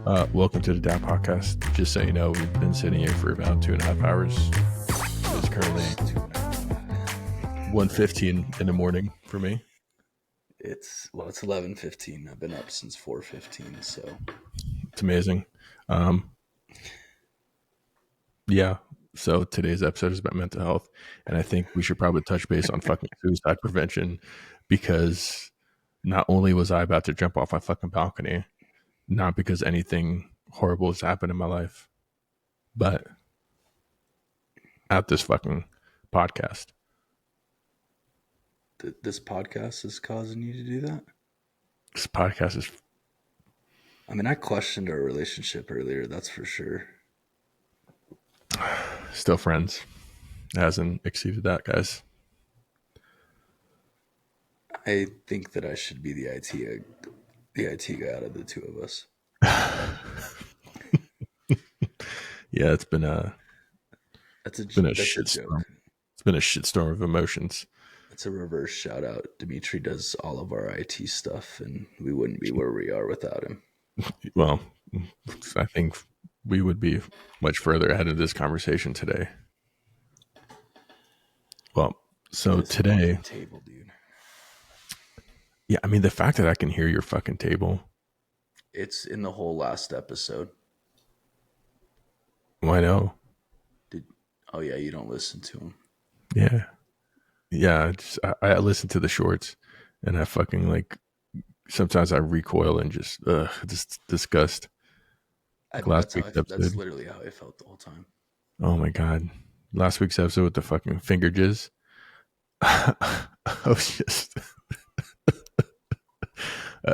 Welcome to the DAP podcast. Just so you know, we've been sitting here for about 2.5 hours. It's currently 1:15 in the morning for me. It's 11:15. I've been up since 4:15, so it's amazing. Yeah. So today's episode is about mental health, and I think we should probably touch base on fucking suicide prevention, because not only was I about to jump off my fucking balcony, not because anything horrible has happened in my life, but at this fucking podcast. This podcast is causing you to do that? This podcast is... I mean, I questioned our relationship earlier, that's for sure. Still friends. It hasn't exceeded that, guys. I think that I should be the IT guy out of the two of us. Yeah, it's been a shitstorm. It's been a shitstorm of emotions. It's a reverse shout out. Dimitri does all of our IT stuff, and we wouldn't be where we are without him. Well, I think we would be much further ahead of this conversation today. Well, so today, table, dude. Yeah, I mean, the fact that I can hear your fucking table. It's in the whole last episode. Well, I know. Oh yeah, you don't listen to him. Yeah. I listen to the shorts, and I fucking sometimes I recoil and just disgust. That's literally how I felt the whole time. Oh my god, last week's episode with the fucking finger jizz. I was just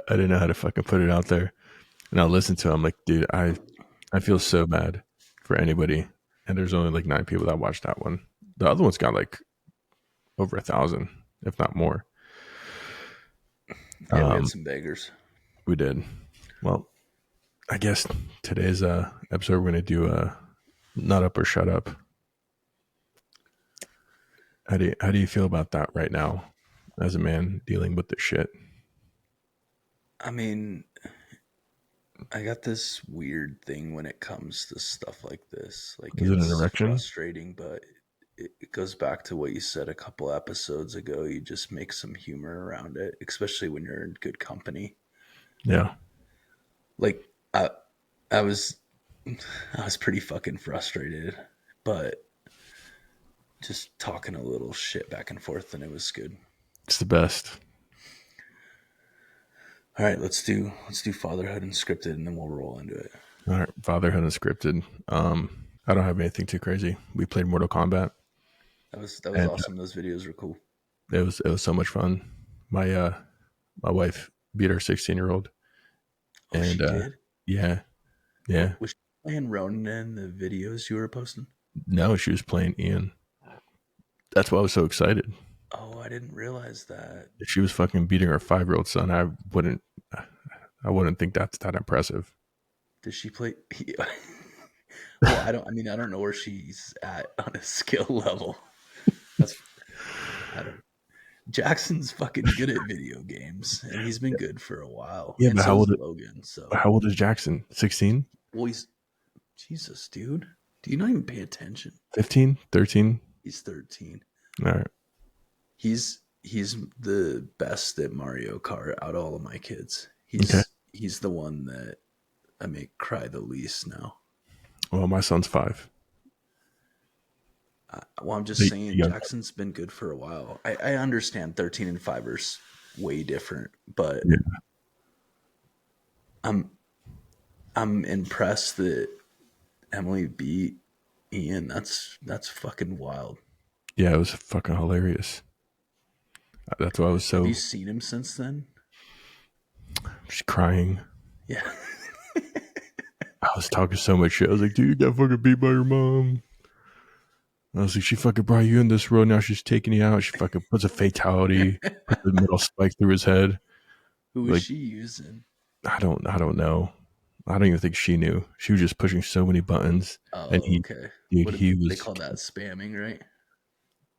I didn't know how to fucking put it out there, and I listened to it. I'm like, dude, I feel so bad for anybody, and there's only 9 people that watched that one. The other one's got over 1,000, if not more. Yeah, we had some beggars. We did. Well, I guess today's episode we're gonna do Nut Up or Shut Up. How do you feel about that right now, as a man dealing with this shit? I mean, I got this weird thing when it comes to stuff like this. Is it an erection? Frustrating, but it goes back to what you said a couple episodes ago. You just make some humor around it, especially when you're in good company. Yeah. I was pretty fucking frustrated, but just talking a little shit back and forth, and it was good. It's the best. All right, let's do Fatherhood Unscripted, and then we'll roll into it. All right, Fatherhood Unscripted. I don't have anything too crazy. We played Mortal Kombat. That was awesome. Those videos were cool. It was so much fun. My wife beat her 16-year-old. Oh, and she did? Yeah. Was she playing Ronan in the videos you were posting? No, she was playing Ian. That's why I was so excited. Oh, I didn't realize that. If she was fucking beating her 5-year-old son, I wouldn't think that's that impressive. Does she play? Well, I don't know where she's at on a skill level. Jackson's fucking good at video games, and he's been good for a while. Yeah, and but so how old is Logan? So how old is Jackson? 16? Well, he's Jesus, dude. Do you not even pay attention? 15? 13? He's 13. All right. He's the best at Mario Kart out of all of my kids. He's the one that I make cry the least now. Well, my son's 5. I'm just saying, Jackson's been good for a while. I understand 13 and 5 are way different, but yeah. I'm impressed that Emily beat Ian. That's fucking wild. Yeah, it was fucking hilarious. That's why I was so... Have you seen him since then? She's crying. Yeah. I was talking so much shit. I was like, dude, you got fucking beat by your mom. I was like, she fucking brought you in this road. Now she's taking you out. She fucking puts a fatality, put the metal spike through his head. Who was she using? I don't know. I don't even think she knew. She was just pushing so many buttons. Oh, and okay. Dude, they call that spamming, right?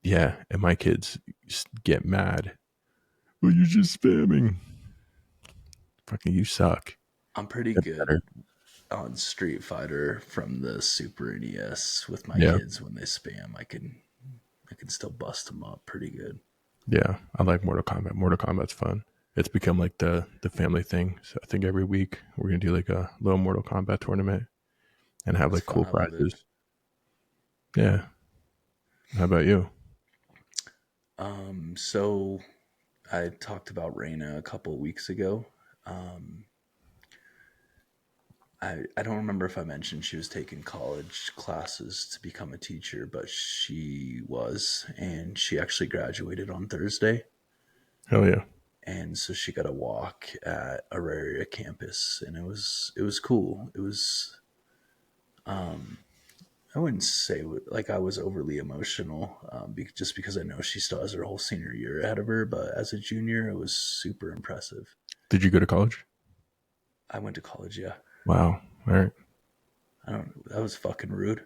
Yeah, and my kids just get mad. Well, you're just spamming. Fucking, you suck. I'm pretty good. on Street Fighter from the Super NES with my Yeah. kids when they spam. I can still bust them up pretty good. Yeah. I like Mortal Kombat. Mortal Kombat's fun. It's become like the family thing. So I think every week we're gonna do like a little Mortal Kombat tournament and have That's like fun. cool I love it. prizes. Yeah. How about you? So I talked about Raina a couple weeks ago. Um, I don't remember if I mentioned she was taking college classes to become a teacher, but she was, and she actually graduated on Thursday. Hell yeah. And so she got a walk at Auraria campus, and it was cool. It was I wouldn't say like I was overly emotional, just because I know she still has her whole senior year ahead of her. But as a junior, it was super impressive. Did you go to college? I went to college, yeah. Wow. All right. I don't. That was fucking rude.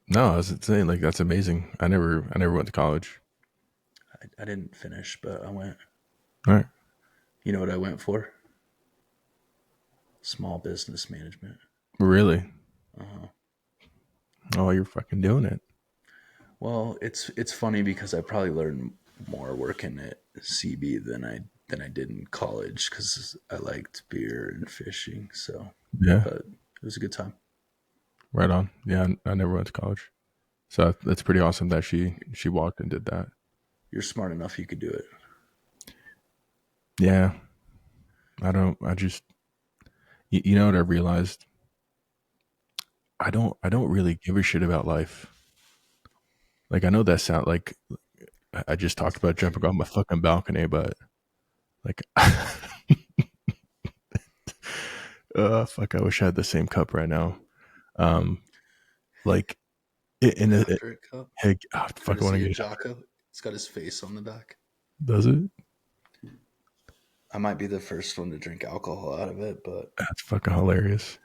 No, I was saying like that's amazing. I never went to college. I didn't finish, but I went. All right. You know what I went for? Small business management. Really? Uh-huh. Oh, you're fucking doing it. Well, it's funny because I probably learned more working at CB than I did in college because I liked beer and fishing. So, Yeah. but it was a good time. Right on. Yeah, I never went to college. So that's pretty awesome that she walked and did that. You're smart enough; you could do it. Yeah. I just you know what I realized? I don't really give a shit about life. Like I know that sound like I just talked about jumping off my fucking balcony, but like fuck, I wish I had the same cup right now. Um like in a After it cup, hey, fuck, I want to courtesy of get it. Jocko. It's got his face on the back. Does it? I might be the first one to drink alcohol out of it, but That's fucking hilarious.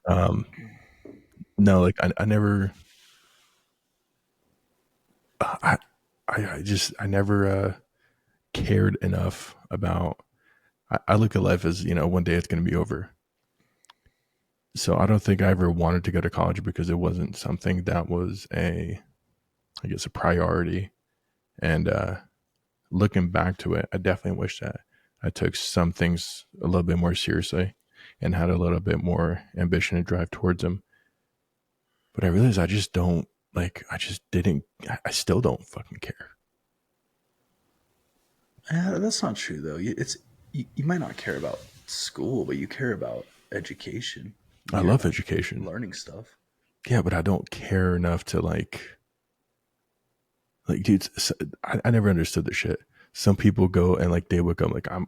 Um no, like I never I I just I never cared enough about I look at life as, one day it's going to be over. So I don't think I ever wanted to go to college because it wasn't something that was I guess, a priority. And looking back to it, I definitely wish that I took some things a little bit more seriously and had a little bit more ambition and drive towards them. But I realized I just don't I just didn't, I still don't fucking care. that's not true though. You might not care about school, but you care about education. You I care love about education. learning stuff. Yeah, but I don't care enough to dude, I never understood this shit. Some people go and they would go like, I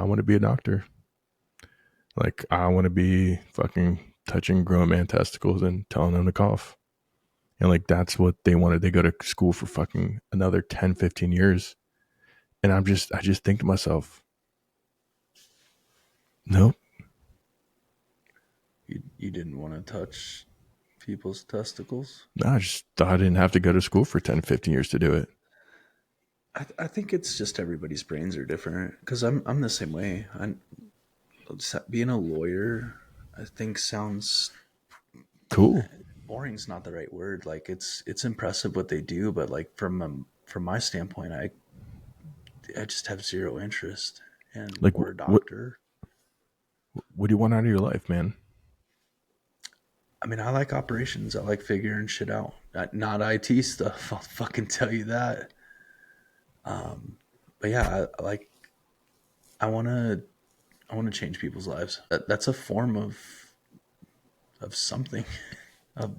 want to be a doctor. Like, I want to be fucking touching grown man testicles and telling them to cough. And that's what they wanted. They go to school for fucking another 10, 15 years. And I just think to myself, nope. You didn't want to touch people's testicles. No, I just thought I didn't have to go to school for 10, 15 years to do it. I think it's just everybody's brains are different because I'm the same way. Being a lawyer, I think sounds Cool. boring's not the right word. Like it's impressive what they do, but like from my standpoint, I just have zero interest in Like, or a doctor. what do you want out of your life, man? I mean, I like operations. I like figuring shit out. Not IT stuff. I'll fucking tell you that. But yeah, I want to. I want to change people's lives. That's a form of something, of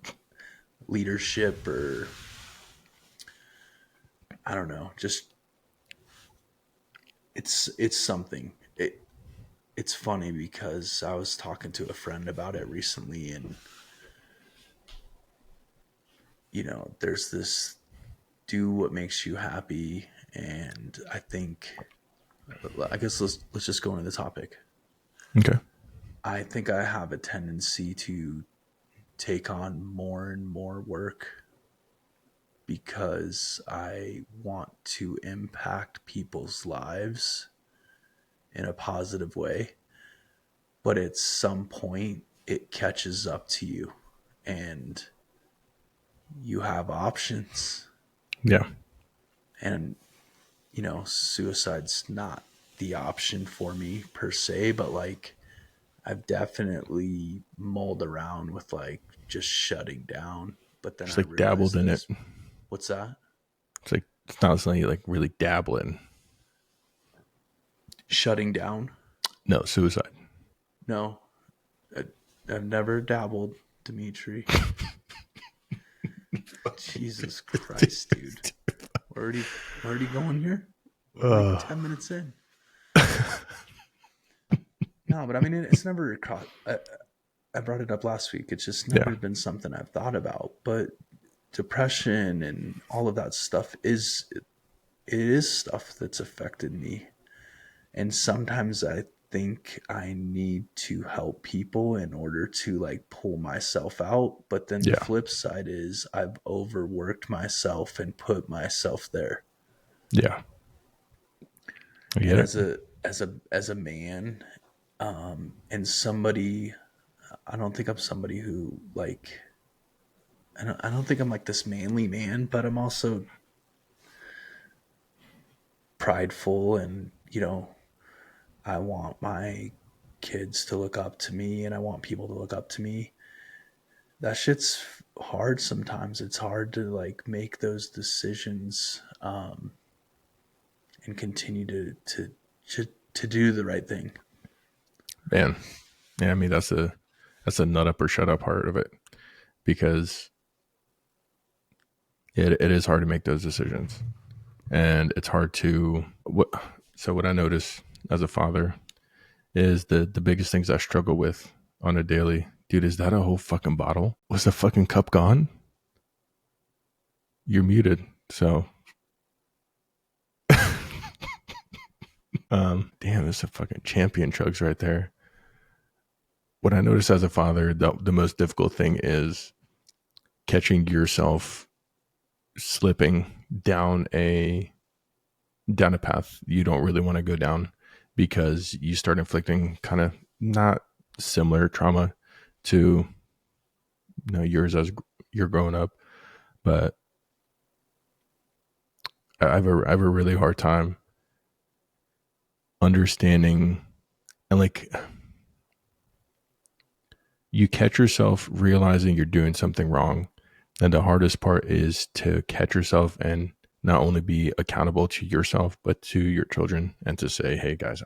leadership, or I don't know. Just it's something. It's funny because I was talking to a friend about it recently, and there's this do what makes you happy, and I guess let's just go into the topic. Okay. I think I have a tendency to take on more and more work because I want to impact people's lives in a positive way. but at some point it catches up to you and you have options. Yeah. And, you know, suicide's not the option for me per se, but like I've definitely mulled around with like just shutting down. But then Just I like dabbled realized in it. what's that? It's like, it's not something you like really dabble in. Shutting down? No, suicide. No, I, I've never dabbled, Dimitri. Jesus Christ, dude. We're already going here? We're like Uh, 10 minutes in. No, but I mean, it's never caught. I brought it up last week. It's just yeah. never been something I've thought about. But depression and all of that stuff it is stuff that's affected me. And sometimes I think I need to help people in order to like pull myself out. But then the Yeah. flip side is I've overworked myself and put myself there. Yeah. I get And it. as a man, and somebody, I don't think I'm somebody who like I don't think I'm like this manly man, but I'm also prideful, and you know, I want my kids to look up to me and I want people to look up to me. That shit's hard sometimes. It's hard to like make those decisions, and continue to do the right thing. Man. Yeah, I mean that's a nut up or shut up part of it, because it is hard to make those decisions. And it's hard to what I notice as a father is the biggest things I struggle with on a daily. Dude, is that a whole fucking bottle? Was the fucking cup gone? You're muted. So damn, there's a fucking champion chugs right there. What I notice as a father, the most difficult thing is catching yourself slipping down a path you don't really want to go down, because you start inflicting kind of not similar trauma to yours as you're growing up, but I have a really hard time understanding, and like you catch yourself realizing you're doing something wrong, and the hardest part is to catch yourself and not only be accountable to yourself but to your children, and to say, hey guys,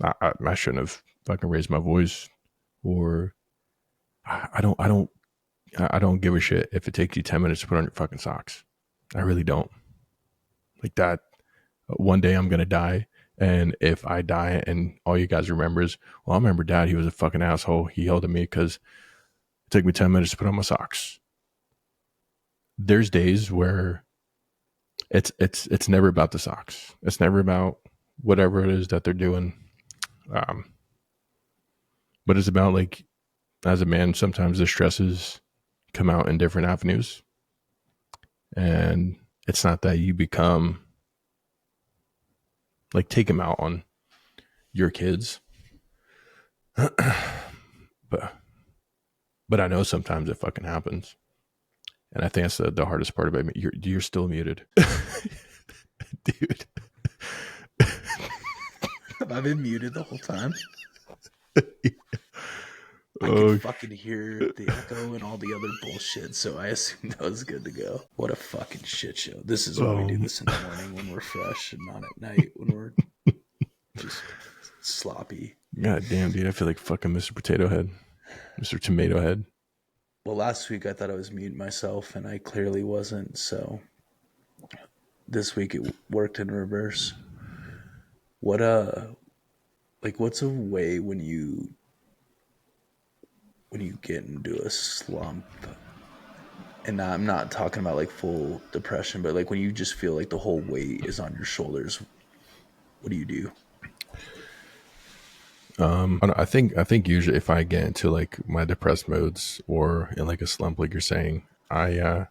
I shouldn't have fucking raised my voice, or I don't give a shit if it takes you 10 minutes to put on your fucking socks. I really don't. Like that, one day I'm going to die. And if I die and all you guys remember is, well, I remember dad, he was a fucking asshole. He yelled at me because it took me 10 minutes to put on my socks. There's days where it's never about the socks. It's never about whatever it is that they're doing. But it's about, like, as a man, sometimes the stresses come out in different avenues. And it's not that you become like take them out on your kids. but I know sometimes it fucking happens. And I think that's the hardest part about me. You're still muted. Dude. Have I been muted the whole time? I Oh, could fucking hear the echo and all the other bullshit, so I assumed I was good to go. What a fucking shit show. This is why we do this in the morning when we're fresh, and not at night when we're just sloppy. God damn, dude. I feel like fucking Mr. Potato Head. Mr. Tomato Head. Well, last week I thought I was muting myself, and I clearly wasn't, so this week it worked in reverse. What's a way when you get into a slump, and I'm not talking about like full depression, but like when you just feel like the whole weight is on your shoulders, what do you do? I think usually if I get into like my depressed modes or in like a slump, like you're saying, I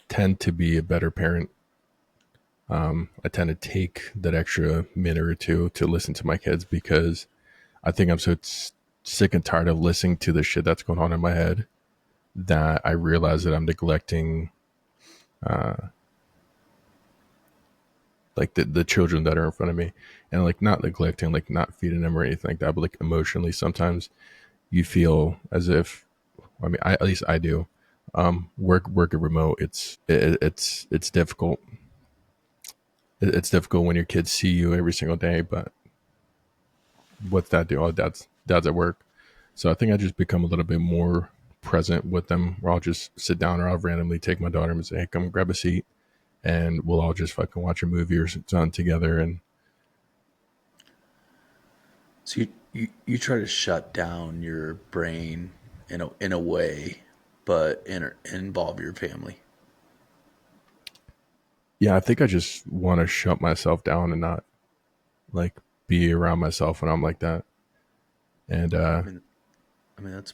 tend to be a better parent. I tend to take that extra minute or two to listen to my kids because I think I'm so sick and tired of listening to the shit that's going on in my head that I realize that I'm neglecting like the children that are in front of me, and like not neglecting, like not feeding them or anything like that, but like emotionally sometimes you feel as if, I mean, at least I do. Working remote, it's difficult. It's difficult when your kids see you every single day, but what's that do? Oh, dad's at work. So I think I just become a little bit more present with them, where I'll just sit down or I'll randomly take my daughter and say, hey, come grab a seat, and we'll all just fucking watch a movie or something together. And So you try to shut down your brain in a way, but involve your family. yeah, I think I just want to shut myself down and not like be around myself when I'm like that. And I mean, I mean that's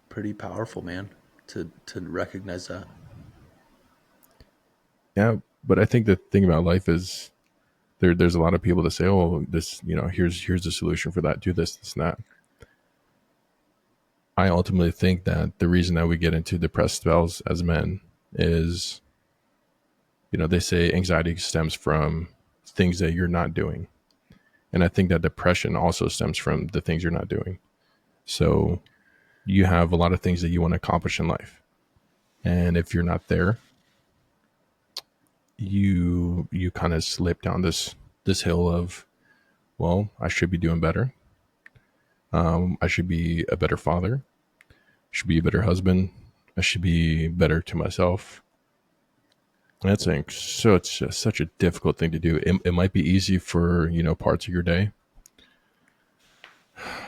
pretty powerful, man. To recognize that. yeah, but I think the thing about life is there's a lot of people that say, oh, this, here's the solution for that, do this and that. I ultimately think that the reason that we get into depressed spells as men is, they say anxiety stems from things that you're not doing. And I think that depression also stems from the things you're not doing. So you have a lot of things that you want to accomplish in life. And if you're not there, you kind of slip down this hill of, well, I should be doing better. I should be a better father. I should be a better husband. I should be better to myself. That's so it's just such a difficult thing to do. It might be easy for parts of your day,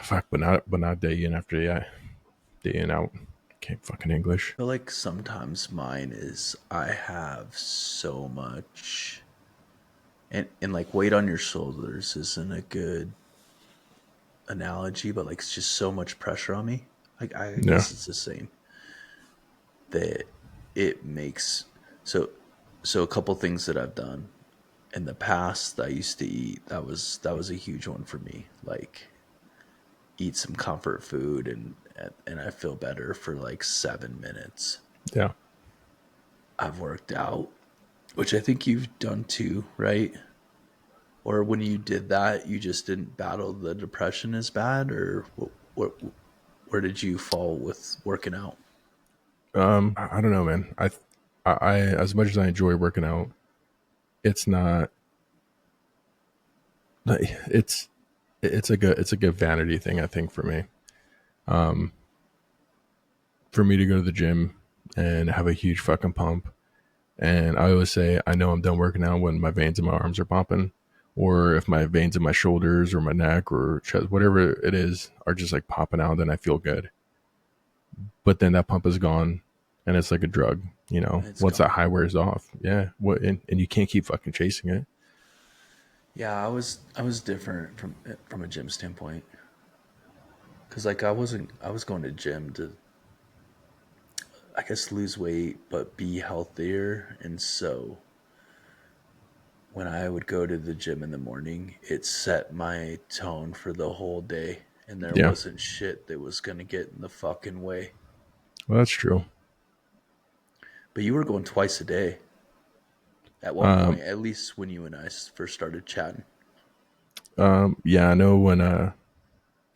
fuck, but not day in after day in out. Can't fucking English. I feel like sometimes mine is I have so much, and like weight on your shoulders isn't a good analogy, but like it's just so much pressure on me. Like I Yeah, guess it's the same that it makes so so a couple things that I've done in the past that I used to eat, that was a huge one for me. Like eat some comfort food and I feel better for like 7 minutes. yeah. I've worked out, which I think you've done too, right? Or when you did that, you just didn't battle the depression as bad, or where did you fall with working out? I don't know, man. I as much as I enjoy working out, it's not. It's it's a vanity thing. I think for me, for me to go to the gym and have a huge fucking pump, and I always say I know I'm done working out when my veins in my arms are pumping, or if my veins in my shoulders or my neck or chest, whatever it is, are just like popping out, then I feel good. But then that pump is gone, and it's like a drug. It's Once that gone. high wears off, yeah. What and you can't keep fucking chasing it. Yeah, I was different from a gym standpoint because like I was going to gym to I guess lose weight but be healthier, and so when I would go to the gym in the morning, it set my tone for the whole day, and there Yeah, wasn't shit that was gonna get in the fucking way. well, that's true. But you were going twice a day at one Um, point, at least when you and I first started chatting. yeah, I know when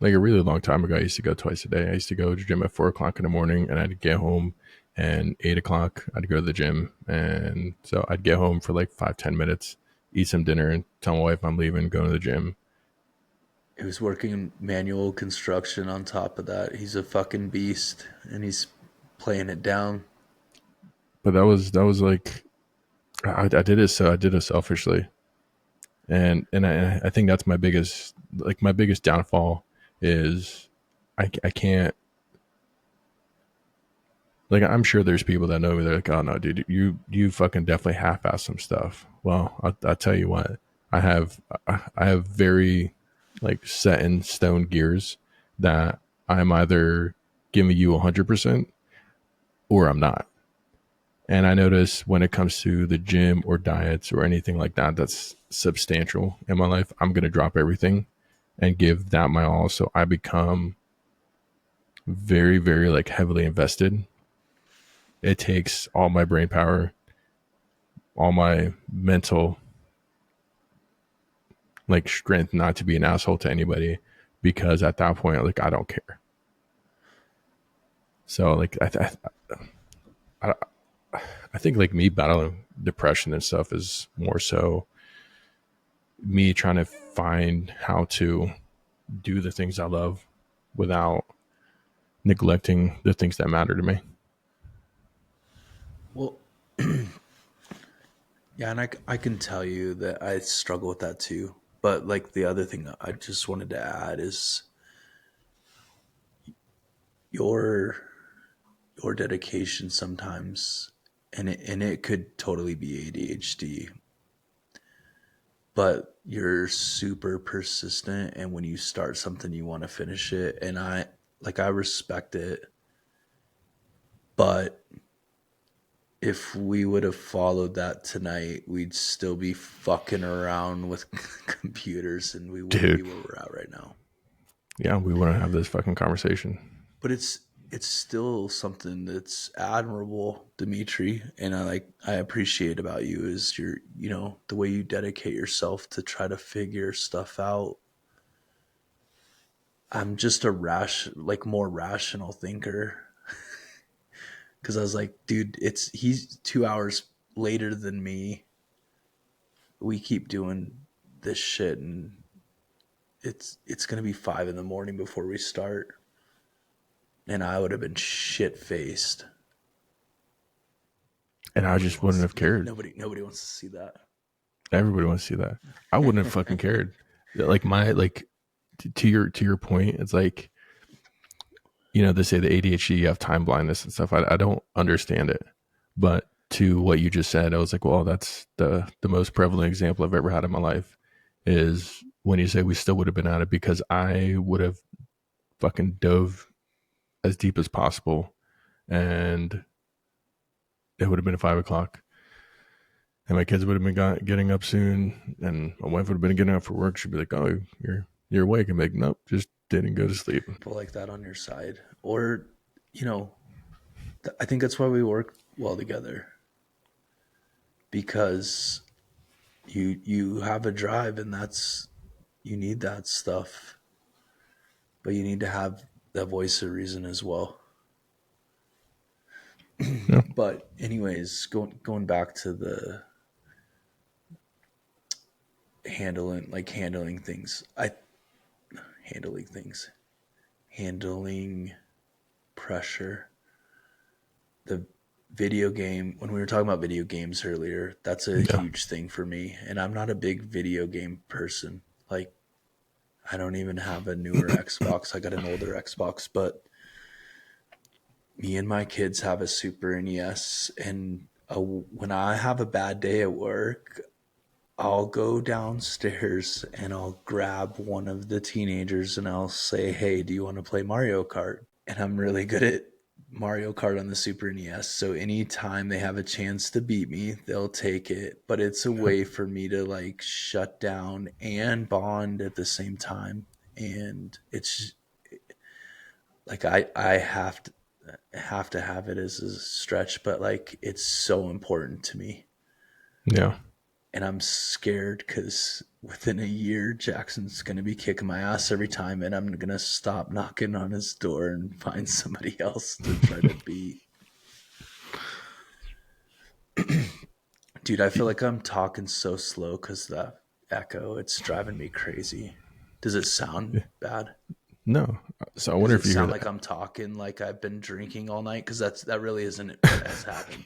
like a really long time ago, I used to go twice a day. I used to go to the gym at 4 o'clock in the morning, and I'd get home, and 8 o'clock I'd go to the gym, and so I'd get home for like 5-10 minutes, eat some dinner, and tell my wife I'm leaving, go to the gym. He was working manual construction on top of that. He's a fucking beast, and he's playing it down. But that was like I did it, so I did it selfishly, and I think that's my biggest downfall is I can't, like, I'm sure there's people that know me. They're like, oh no, dude, you fucking definitely half-ass some stuff. Well, I'll tell you what, I have very like set in stone gears that I'm either giving you 100% or I'm not. And I notice when it comes to the gym or diets or anything like that, that's substantial in my life, I'm going to drop everything and give that my all. So I become very, very like heavily invested. It takes all my brain power, all my mental like strength not to be an asshole to anybody, because at that point, like, I don't care. So like, I, I think like me battling depression and stuff is more so me trying to find how to do the things I love without neglecting the things that matter to me. Well, yeah, and I can tell you that I struggle with that too. But like the other thing I just wanted to add is your your dedication sometimes, and it could totally be ADHD, but you're super persistent, and when you start something you want to finish it, and I respect it. But if we would have followed that tonight, we'd still be fucking around with computers, and we wouldn't be Dude, where we're at right now. yeah, we want to have this fucking conversation. But it's still something that's admirable, Dimitri, and I appreciate about you is your, the way you dedicate yourself to try to figure stuff out. I'm just a more rational thinker, because I was like, dude, he's 2 hours later than me. We keep doing this shit, and it's gonna be 5 in the morning before we start, and I would have been shit faced. And I just wouldn't have cared. Nobody wants to see that. Everybody wants to see that. I wouldn't have fucking cared. Like my like to your point, it's like, they say the ADHD, you have time blindness and stuff. I don't understand it, but to what you just said, I was like, well, that's the most prevalent example I've ever had in my life. Is when you say we still would have been at it, because I would have fucking dove as deep as possible, and it would have been 5 o'clock, and my kids would have been getting up soon, and my wife would have been getting up for work. She'd be like, "Oh, you're awake," and be like, "Nope, just didn't go to sleep." People like that on your side, or you know, I think that's why we work well together, because you have a drive, and that's you need that stuff, but you need to have that voice of reason as well. Yeah, But anyways, going back to the handling things, handling pressure. The video game, when we were talking about video games earlier, that's a yeah, huge thing for me, and I'm not a big video game person. Like, I don't even have a newer Xbox. I got an older Xbox, but me and my kids have a Super NES, and when I have a bad day at work, I'll go downstairs and I'll grab one of the teenagers and I'll say, "Hey, do you want to play Mario Kart?" And I'm really good at Mario Kart on the Super NES. So anytime they have a chance to beat me, they'll take it. But it's a way for me to like shut down and bond at the same time. And it's like I have to have it as a stretch, but like it's so important to me. yeah. And I'm scared because within a year, Jackson's going to be kicking my ass every time, and I'm going to stop knocking on his door and find somebody else to try to beat. Dude, I feel like I'm talking so slow because the echo, it's driving me crazy. Does it sound bad? No. So I Does wonder it if you hear sound like that. I'm talking like I've been drinking all night? Because that really isn't what has happened.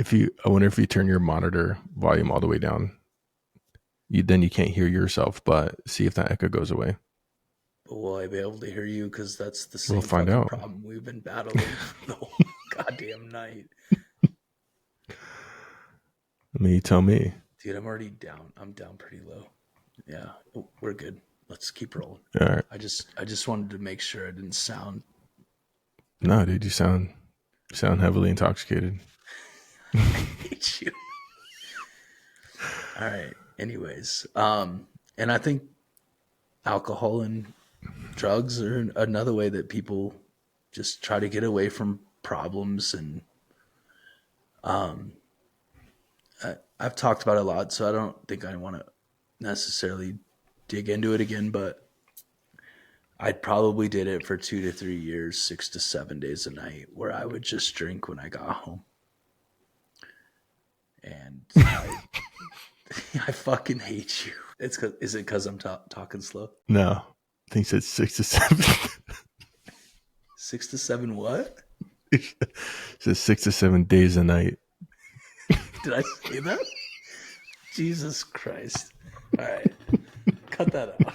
I wonder if you turn your monitor volume all the way down, then you can't hear yourself. But see if that echo goes away. But will I be able to hear you? Because that's the We'll same find fucking out. problem we've been battling the whole goddamn night. I mean, you tell me. Dude, I'm already down. I'm down pretty low. Yeah, we're good. Let's keep rolling. All right. I just wanted to make sure I didn't sound. No, dude, you sound Sound heavily intoxicated. I hate you. All right. Anyways, and I think alcohol and drugs are another way that people just try to get away from problems. And I've talked about it a lot, so I don't think I want to necessarily dig into it again, but I probably did it for 2 to 3 years, 6 to 7 days a night, where I would just drink when I got home. And I fucking hate you. Is it because I'm talking slow? No, I think it said 6 to 7. 6 to 7 what? It says 6 to 7 days a night. Did I say that? Jesus Christ. All right. Cut that out.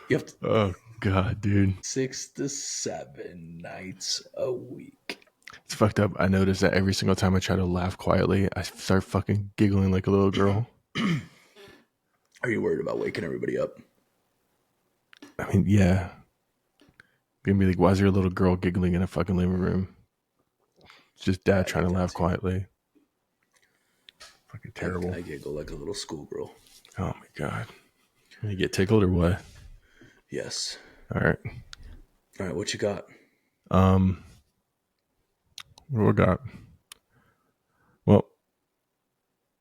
You have to, Oh God, dude. 6 to 7 nights a week. It's fucked up. I notice that every single time I try to laugh quietly, I start fucking giggling like a little girl. Are you worried about waking everybody up? I mean, yeah. Gonna be like, why is there a little girl giggling in a fucking living room? It's just dad trying to laugh quietly. Fucking terrible. I giggle like a little schoolgirl. Oh my God. You get tickled or what? Yes. All right. All right, what you got? What do we got? Well,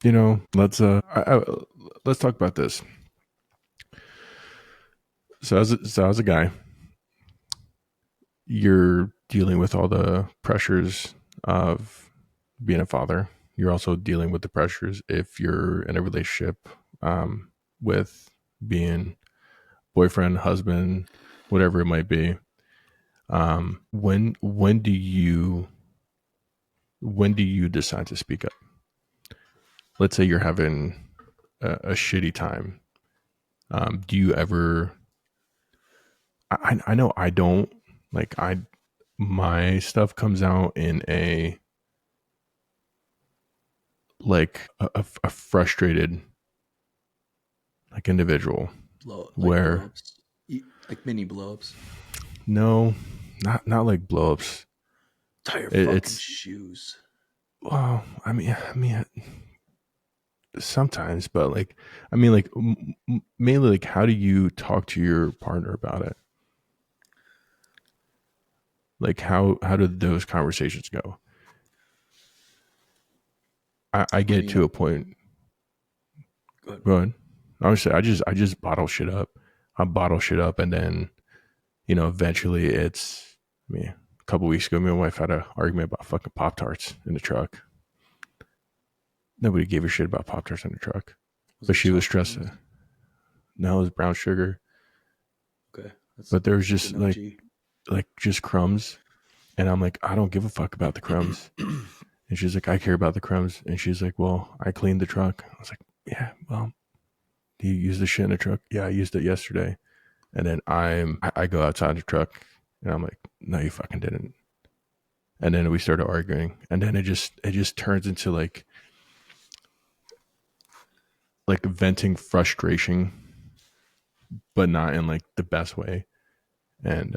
let's let's talk about this. So as a guy, you're dealing with all the pressures of being a father. You're also dealing with the pressures if you're in a relationship with being boyfriend, husband, whatever it might be. When do you decide to speak up? Let's say you're having a shitty time. Do you ever? I know I don't. Like my stuff comes out in a frustrated like individual where Blow-ups? Like mini blowups? no, not like blowups. Tie your fucking shoes. Well, I mean, sometimes, but like, mainly like, how do you talk to your partner about it? Like, how did those conversations go? I get to a point. Go ahead. Honestly, I just bottle shit up. I bottle shit up, and then, eventually it's me. A couple weeks ago, me and my wife had an argument about fucking Pop-Tarts in the truck. Nobody gave a shit about Pop-Tarts in the truck, but she was stressed. No, it was brown sugar. Okay, but there was just like just crumbs, and I'm like, I don't give a fuck about the crumbs. And she's like, I care about the crumbs. And she's like, well, I cleaned the truck. I was like, yeah, well, do you use the shit in the truck? Yeah, I used it yesterday. And then I go outside the truck, and I'm like, no, you fucking didn't. And then we started arguing, and then it just turns into like venting frustration, but not in like the best way. And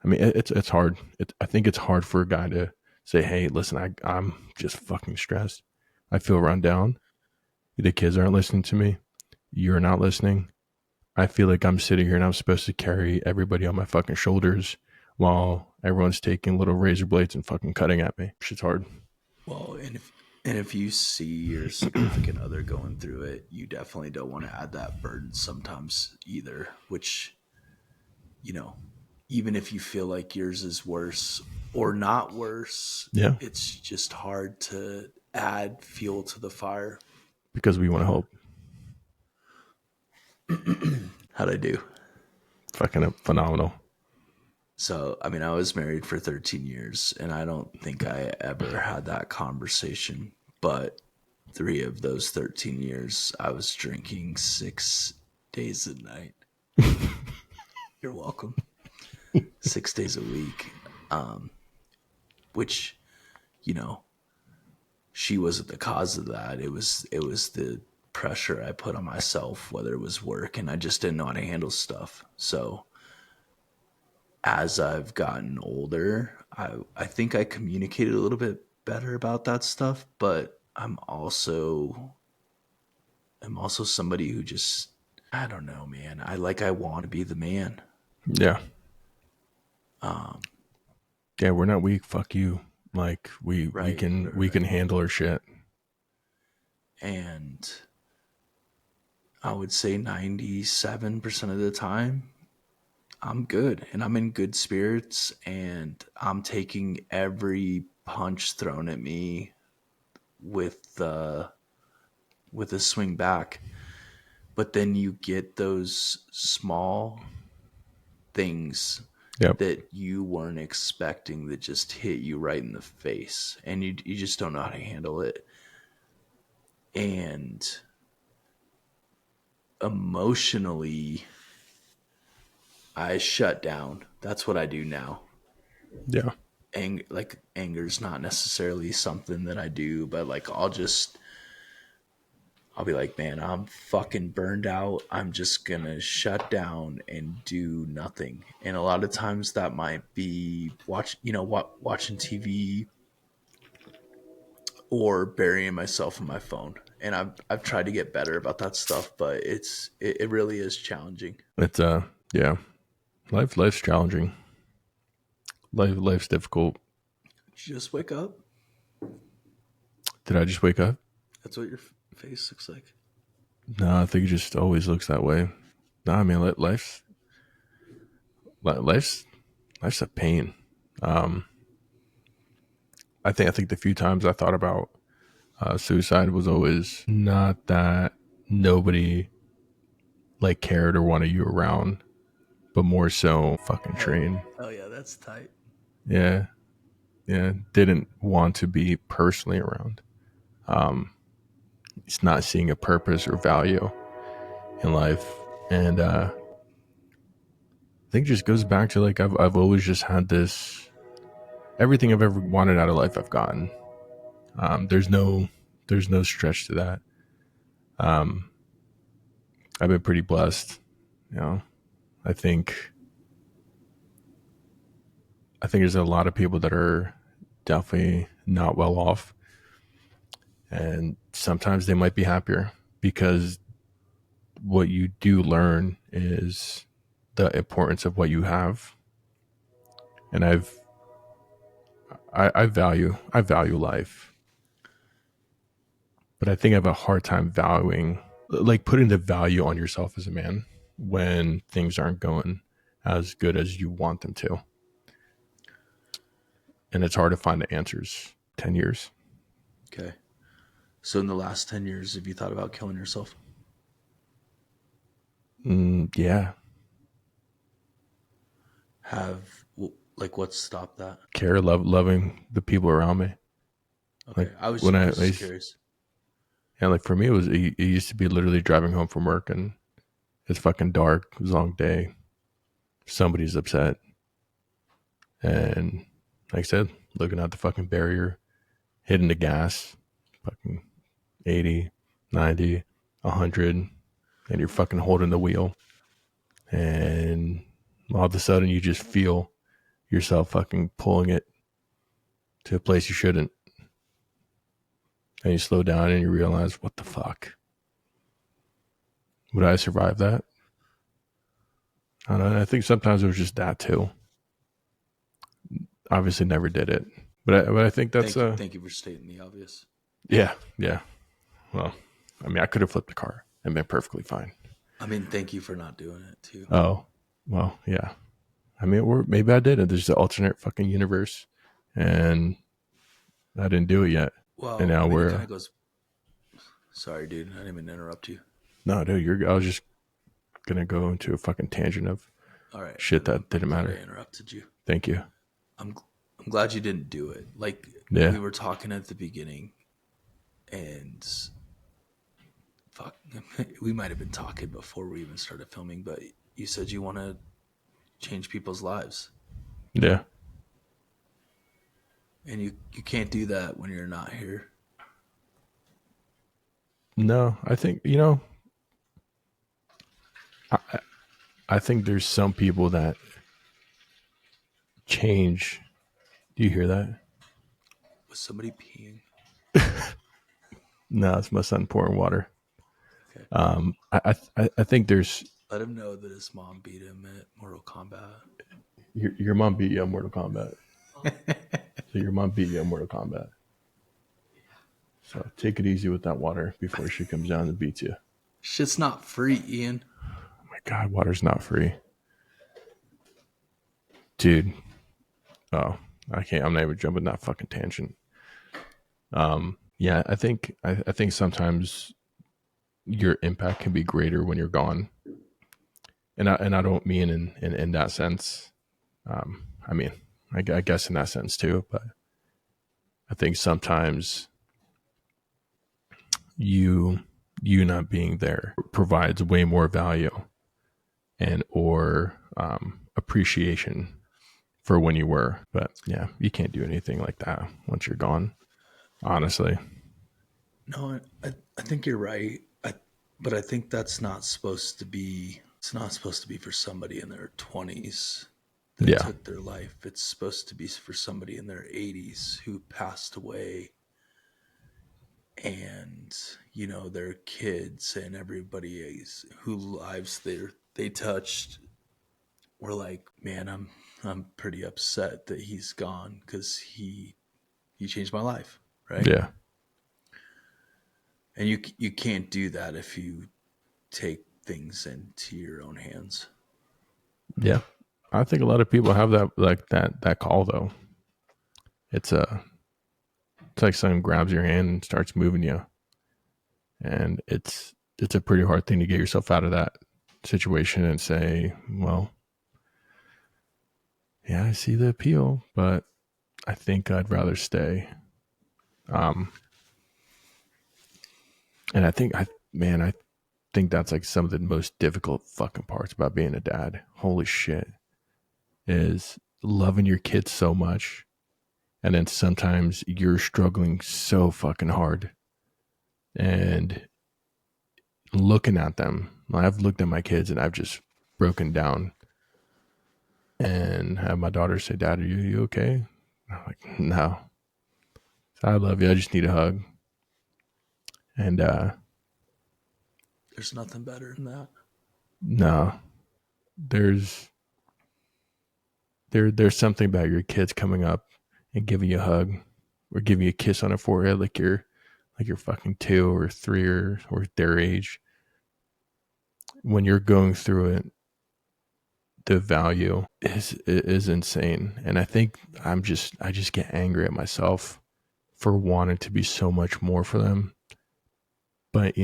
I mean, it's hard. I think it's hard for a guy to say, hey, listen, I'm just fucking stressed. I feel run down. The kids aren't listening to me. You're not listening. I feel like I'm sitting here and I'm supposed to carry everybody on my fucking shoulders while everyone's taking little razor blades and fucking cutting at me. Shit's hard. Well, and if you see your significant other going through it, you definitely don't want to add that burden sometimes either, which, even if you feel like yours is worse or not worse, yeah, it's just hard to add fuel to the fire. Because we want to help. How'd I do? Fucking phenomenal. So, I mean, I was married for 13 years, and I don't think I ever had that conversation. But 3 of those 13 years, I was drinking 6 days a night. You're welcome. 6 days a week. Which, she wasn't the cause of that. It was the pressure I put on myself, whether it was work, and I just didn't know how to handle stuff. So as I've gotten older, I think I communicated a little bit better about that stuff, but I'm also somebody who just, I don't know, man. I want to be the man. Yeah. Um, Yeah, we're not weak. Fuck you. Like we right, can right, we can right. handle our shit. And I would say 97% of the time, I'm good and I'm in good spirits and I'm taking every punch thrown at me with with a swing back. But then you get those small things Yep. that you weren't expecting that just hit you right in the face and you just don't know how to handle it. And emotionally, I shut down. That's what I do now. Yeah. Like anger's not necessarily something that I do, but like I'll be like, man, I'm fucking burned out. I'm just gonna shut down and do nothing. And a lot of times that might be watching TV or burying myself in my phone. And I've tried to get better about that stuff, but it really is challenging. It's yeah. Life's challenging. Life's difficult. Did you just wake up? Did I just wake up? That's what your face looks like. No, I think it just always looks that way. No, I mean life's life's a pain. Um, I think the few times I thought about suicide was always not that nobody like cared or wanted you around, but more so fucking train. Hell yeah, that's tight. Yeah, yeah, didn't want to be personally around. Um, it's not seeing a purpose or value in life, and I think it just goes back to like I've always just had this everything I've ever wanted out of life I've gotten. There's no stretch to that. Um, I've been pretty blessed. You know, I think I think there's a lot of people that are definitely not well off, and sometimes they might be happier because what you do learn is the importance of what you have. And I value life, but I think I have a hard time valuing, like putting the value on yourself as a man when things aren't going as good as you want them to. And it's hard to find the answers 10 years. Okay. So in the last 10 years, have you thought about killing yourself? Yeah. Have like what's stopped that? Loving the people around me. Like Okay, I was when I I, was just curious. yeah, like for me, it used to be literally driving home from work and it's fucking dark. It was a long day. Somebody's upset. And like I said, looking at the fucking barrier, hitting the gas, fucking 80, 90, 100, and you're fucking holding the wheel. And all of a sudden you just feel yourself fucking pulling it to a place you shouldn't. And you slow down and you realize, what the fuck? Would I survive that? I don't know. I think sometimes it was just that too. Obviously never did it. But I think that's Thank you for stating the obvious. yeah, yeah. Well, I mean I could have flipped the car and been perfectly fine. I mean, thank you for not doing it too. Oh, well, yeah. I mean, or maybe I did. There's the alternate fucking universe, and I didn't do it yet. And Well, I now mean, it we're kind of goes. Sorry, dude. I didn't mean to interrupt you. no, dude. I was just gonna go into a fucking tangent of All right, shit then that I'm didn't glad I matter. interrupted you. Thank you. I'm I'm glad you didn't do it. Like Yeah, we were talking at the beginning, and fuck, we might have been talking before we even started filming. But you said you want to change people's lives, yeah. and you can't do that when you're not here. No, I think I, I think there's some people that change. Do you hear that? Was somebody peeing? No, it's my son pouring water. Okay. I think there's Let him know that his mom beat him at Mortal Kombat. your mom beat you at Mortal Kombat. So your mom beat you at Mortal Kombat. So take it easy with that water before she comes down and beats you. Shit's not free, Ian. Oh my God, water's not free, dude. Oh, I can't. I'm not even jumping that fucking tangent. Yeah, I think sometimes your impact can be greater when you're gone, and I don't mean in that sense. I mean, I guess in that sense too, but I think sometimes you you not being there provides way more value and or appreciation for when you were. But yeah, you can't do anything like that once you're gone. Honestly, No, I think you're right. But I think that's not supposed to be. It's not supposed to be for somebody in their 20s that yeah, took their life. It's supposed to be for somebody in their 80s who passed away, and their kids and everybody who lives they touched were like, man, I'm pretty upset that he's gone because he changed my life, right? yeah, And you can't do that if you take things into your own hands. yeah. I think a lot of people have that like that call though. It's a it's like someone grabs your hand and starts moving you, and it's a pretty hard thing to get yourself out of that situation and say, well, yeah, I see the appeal, but I think I'd rather stay. Um, and I think that's like some of the most difficult fucking parts about being a dad. Holy shit, is loving your kids so much, and then sometimes you're struggling so fucking hard, and looking at them. I've looked at my kids and I've just broken down and have my daughter say, "Dad, are you okay?" I'm like, "No, I love you. I just need a hug." And There's nothing better than that. no, there's there's something about your kids coming up and giving you a hug or giving you a kiss on the forehead like you're fucking 2 or 3 or their age. When you're going through it, the value is insane. And I think I just get angry at myself for wanting to be so much more for them. But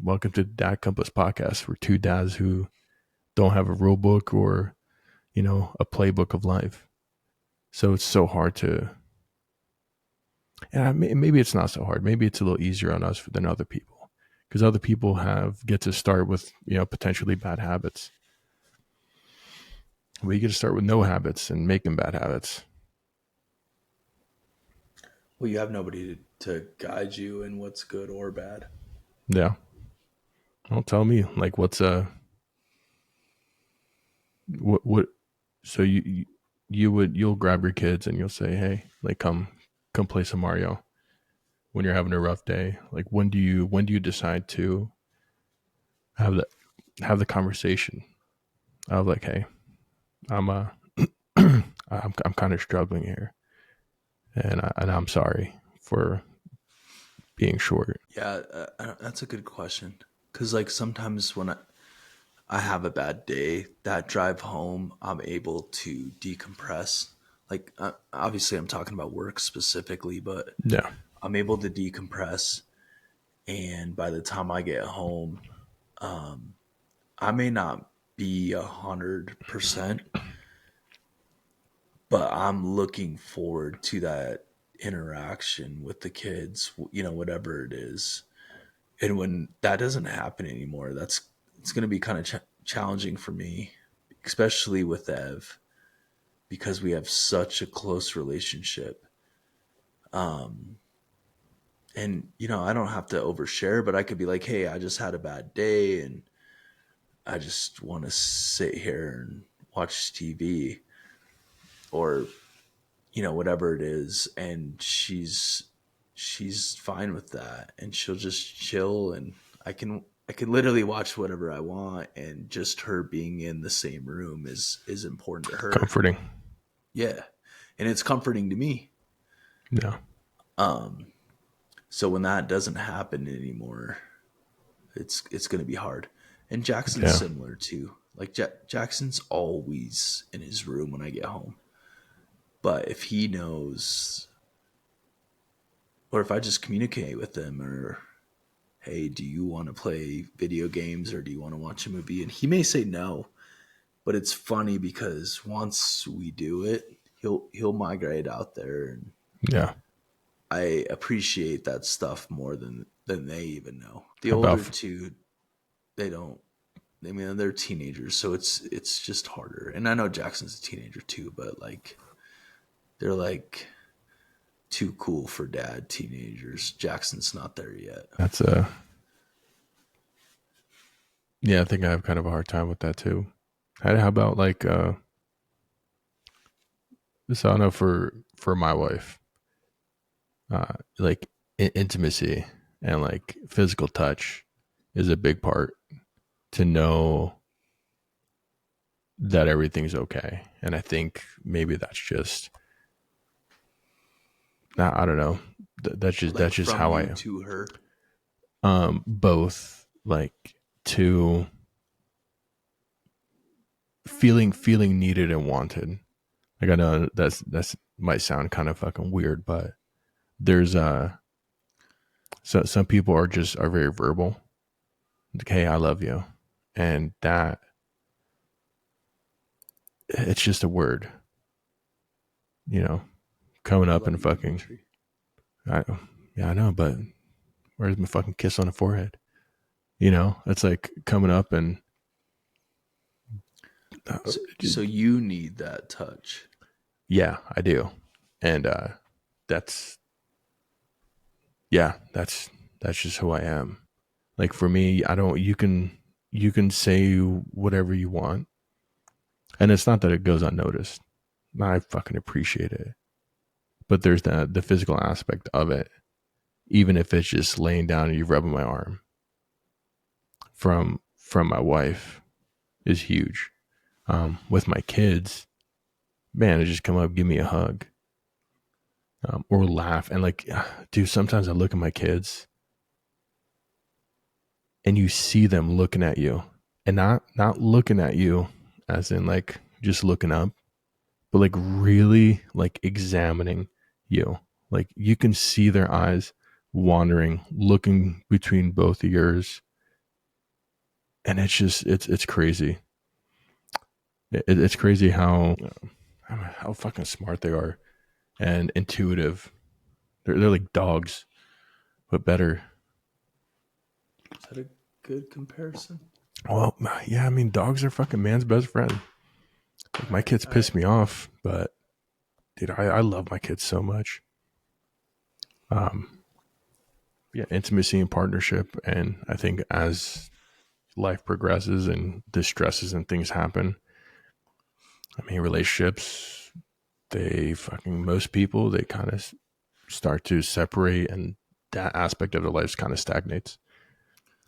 welcome to the Dad Compass podcast. We're two dads who don't have a rule book or a playbook of life. So it's so hard to. And maybe it's not so hard. Maybe it's a little easier on us than other people, because other people get to start with potentially bad habits. We get to start with no habits and making bad habits. Well, you have nobody to guide you in what's good or bad. Yeah. Well, tell me, like, what? So you'll grab your kids and you'll say, hey, like, come play some Mario when you're having a rough day. Like, when do you decide to have the conversation of like, hey, I'm I'm kind of struggling here, and I'm sorry for being short. Yeah, that's a good question. Because like sometimes when I have a bad day, that drive home, I'm able to decompress. Like obviously, I'm talking about work specifically, but Yeah, I'm able to decompress. And by the time I get home, I may not be 100%, but I'm looking forward to that interaction with the kids, whatever it is. And when that doesn't happen anymore, it's going to be kind of challenging for me, especially with Ev, because we have such a close relationship. And I don't have to overshare, but I could be like, "Hey, I just had a bad day, and I just want to sit here and watch TV." or whatever it is, and she's fine with that, and she'll just chill, and I can literally watch whatever I want, and just her being in the same room is important to her. Comforting. Yeah, and it's comforting to me. Yeah. Um, so when that doesn't happen anymore, it's going to be hard. And Jackson's Yeah. similar too. Like Jackson's always in his room when I get home. But if he knows, or if I just communicate with him, or hey, do you want to play video games or do you want to watch a movie? And he may say no, but it's funny because once we do it, he'll migrate out there, and Yeah. I appreciate that stuff more than they even know. The How older about two, they don't. I mean, they're teenagers, so it's just harder. And I know Jackson's a teenager too, but like they're like too cool for dad teenagers. Jackson's not there yet. that's yeah, I think I have kind of a hard time with that too. How about like so I know for my wife, like intimacy and like physical touch is a big part to know that everything's okay. And I think maybe that's just I don't know. Like That's just from how I you am. to her. Both like to feeling needed and wanted. Like I know that's might sound kind of fucking weird, but there's so some people are very verbal. Like, hey, I love you. And that it's just a word, coming I up love and you, fucking Dimitri. I yeah, I know, but where's my fucking kiss on the forehead? It's like coming up and uh, So you need that touch. yeah, I do. And that's yeah, that's just who I am. Like for me, I don't you can say whatever you want, and it's not that it goes unnoticed. I fucking appreciate it. But there's the physical aspect of it. Even if it's just laying down and you rubbing my arm from my wife is huge. With my kids, man, they just come up, give me a hug, or laugh, and like, dude, sometimes I look at my kids and you see them looking at you, and not looking at you as in like just looking up, but like really like examining you. Like you can see their eyes wandering, looking between both of yours, and it's just it's crazy. It's crazy how fucking smart they are and intuitive. They're like dogs, but better. Is that a good comparison? Well, yeah, I mean, dogs are fucking man's best friend. Like, All my right, kids all right. piss me off, but dude, I love my kids so much. Um, yeah, intimacy and partnership, and I think as life progresses and distresses and things happen, I mean, relationships, they fucking most people they kind of start to separate, and that aspect of their lives kind of stagnates.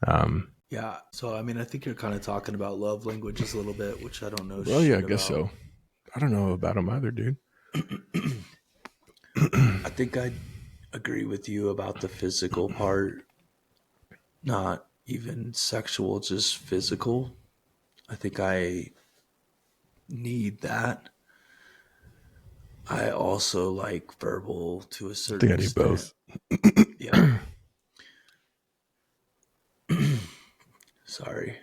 Um, Yeah. So I mean, I think you're kind of talking about love languages a little bit, which I don't know well, yeah, I shit guess about. so. I don't know about them either, dude. I think I agree with you about the physical part, not even sexual, just physical. I think I need that. I also like verbal to a I certain think I need extent. both. Yep. Sorry. I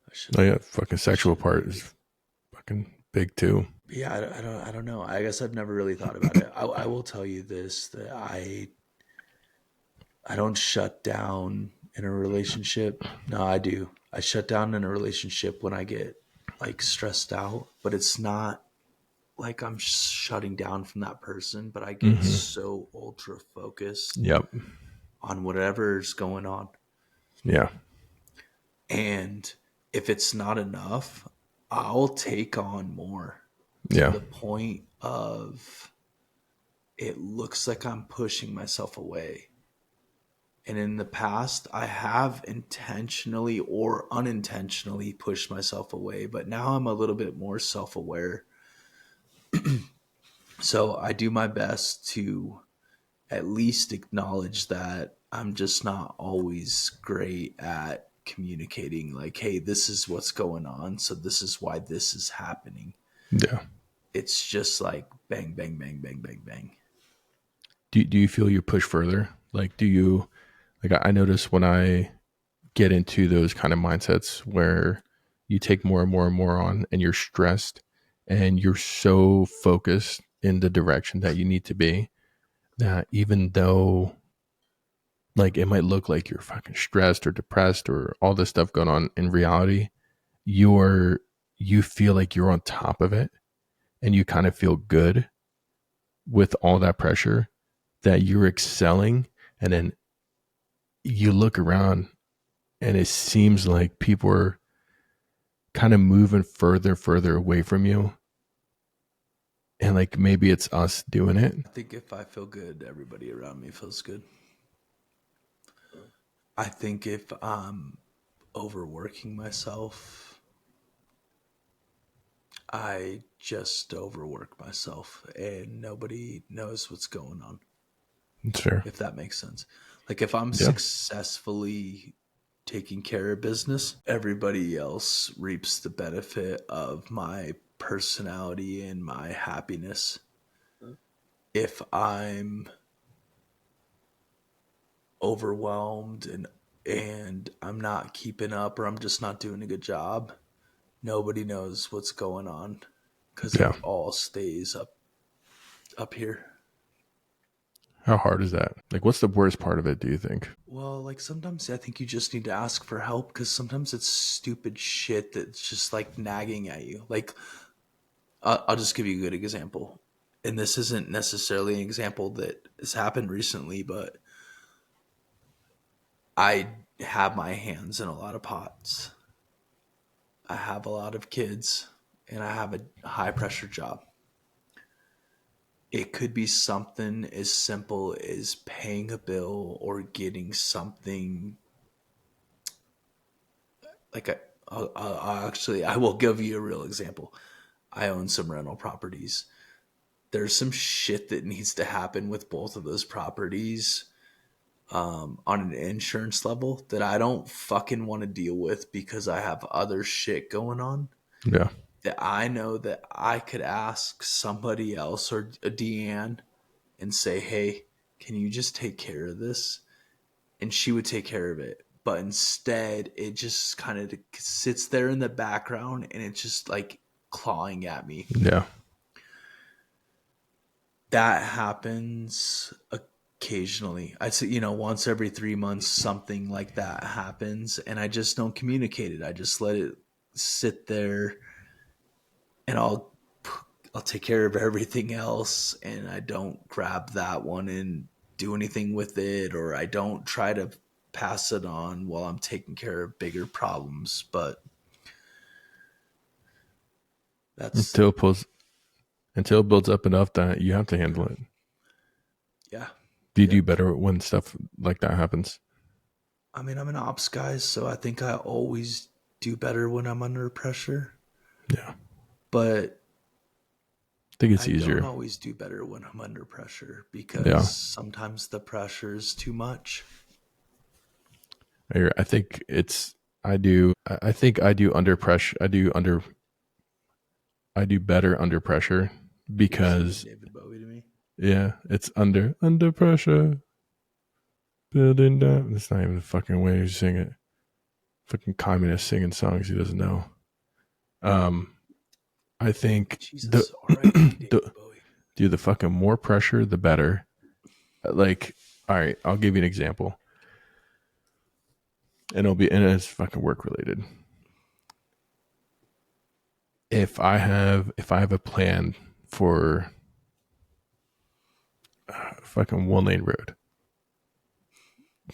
Oh shouldn't yeah, have fucking I sexual shouldn't part really. is fucking big too. Yeah, I don't know. I guess I've never really thought about it. I will tell you this, that I don't shut down in a relationship. No, I do. I shut down in a relationship when I get like stressed out, but it's not like I'm shutting down from that person, but I get Hmm. so ultra focused Yep. on whatever's going on. Yeah. And if it's not enough, I'll take on more. to Yeah. the point of it looks like I'm pushing myself away. And in the past, I have intentionally or unintentionally pushed myself away, but now I'm a little bit more self aware. So I do my best to at least acknowledge that I'm just not always great at communicating, like, hey, this is what's going on. So this is why this is happening. Yeah. It's just like bang, bang, bang, bang, bang, bang. Do you feel you push further? Like, do you, like, I notice when I get into those kind of mindsets where you take more and more and more on and you're stressed and you're so focused in the direction that you need to be, that even though like it might look like you're fucking stressed or depressed or all this stuff going on, in reality you feel like you're on top of it, and you kind of feel good with all that pressure, that you're excelling. And then you look around and it seems like people are kind of moving further away from you, and like maybe it's us doing it. I think if I feel good, everybody around me feels good. I think if I'm overworking myself, I just overwork myself and nobody knows what's going on, It's fair. if that makes sense. Like if I'm Yeah. successfully taking care of business, everybody else reaps the benefit of my personality and my happiness. If I'm overwhelmed and I'm not keeping up or I'm just not doing a good job, nobody knows what's going on because Yeah. it all stays up here. How hard is that? Like, what's the worst part of it, do you think? Well, like sometimes I think you just need to ask for help because sometimes it's stupid shit that's just like nagging at you. Like, I'll just give you a good example. And this isn't necessarily an example that has happened recently, but I have my hands in a lot of pots. I have a lot of kids and I have a high pressure job. It could be something as simple as paying a bill or getting something like I will give you a real example. I own some rental properties. There's some shit that needs to happen with both of those properties on an insurance level that I don't fucking want to deal with because I have other shit going on, Yeah. that I know that I could ask somebody else or a Deanne and say, hey, can you just take care of this? And she would take care of it. But instead, it just kind of sits there in the background and it's just like clawing at me. Yeah. That happens occasionally. I'd say, once every 3 months, something like that happens. And I just don't communicate it. I just let it sit there and I'll take care of everything else, and I don't grab that one and do anything with it, or I don't try to pass it on while I'm taking care of bigger problems. But that's Until it pulls, until it builds up enough that you have to handle it. yeah, Do you yep. do better when stuff like that happens? I mean, I'm an ops guy, so I think I always do better when I'm under pressure. Yeah. But I think it's I don't easier. always do better when I'm under pressure Yeah. because sometimes the pressure is too much. I think it's, I think I do under pressure. I do better under pressure You sound like because, David Bowie to me. yeah, it's under pressure. Building down. That's not even the fucking way you sing it. Fucking communist singing songs he doesn't know. Um, I think Jesus, R.I.P. David the Bowie. do the fucking more pressure, the better. Like, all right, I'll give you an example, and it's fucking work related. If I have a plan for fucking 1 lane road,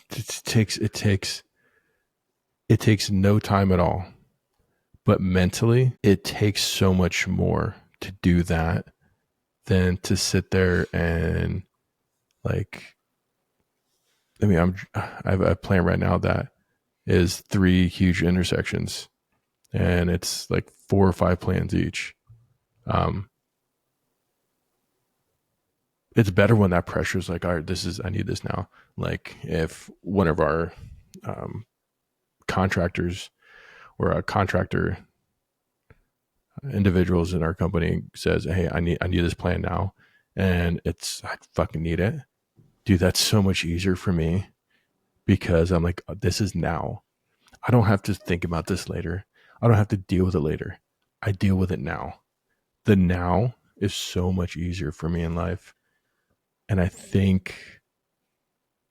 it takes no time at all, but mentally it takes so much more to do that than to sit there and like, I mean, I have a plan right now that is 3 huge intersections, and it's like 4 or 5 plans each. Um, it's better when that pressure is like, all right, I need this now. Like if one of our um, contractors or a contractor individuals in our company says, hey, I need this plan now, and I fucking need it, dude. That's so much easier for me because I'm like, this is now. I don't have to think about this later. I don't have to deal with it later. I deal with it now. The now is so much easier for me in life. And I think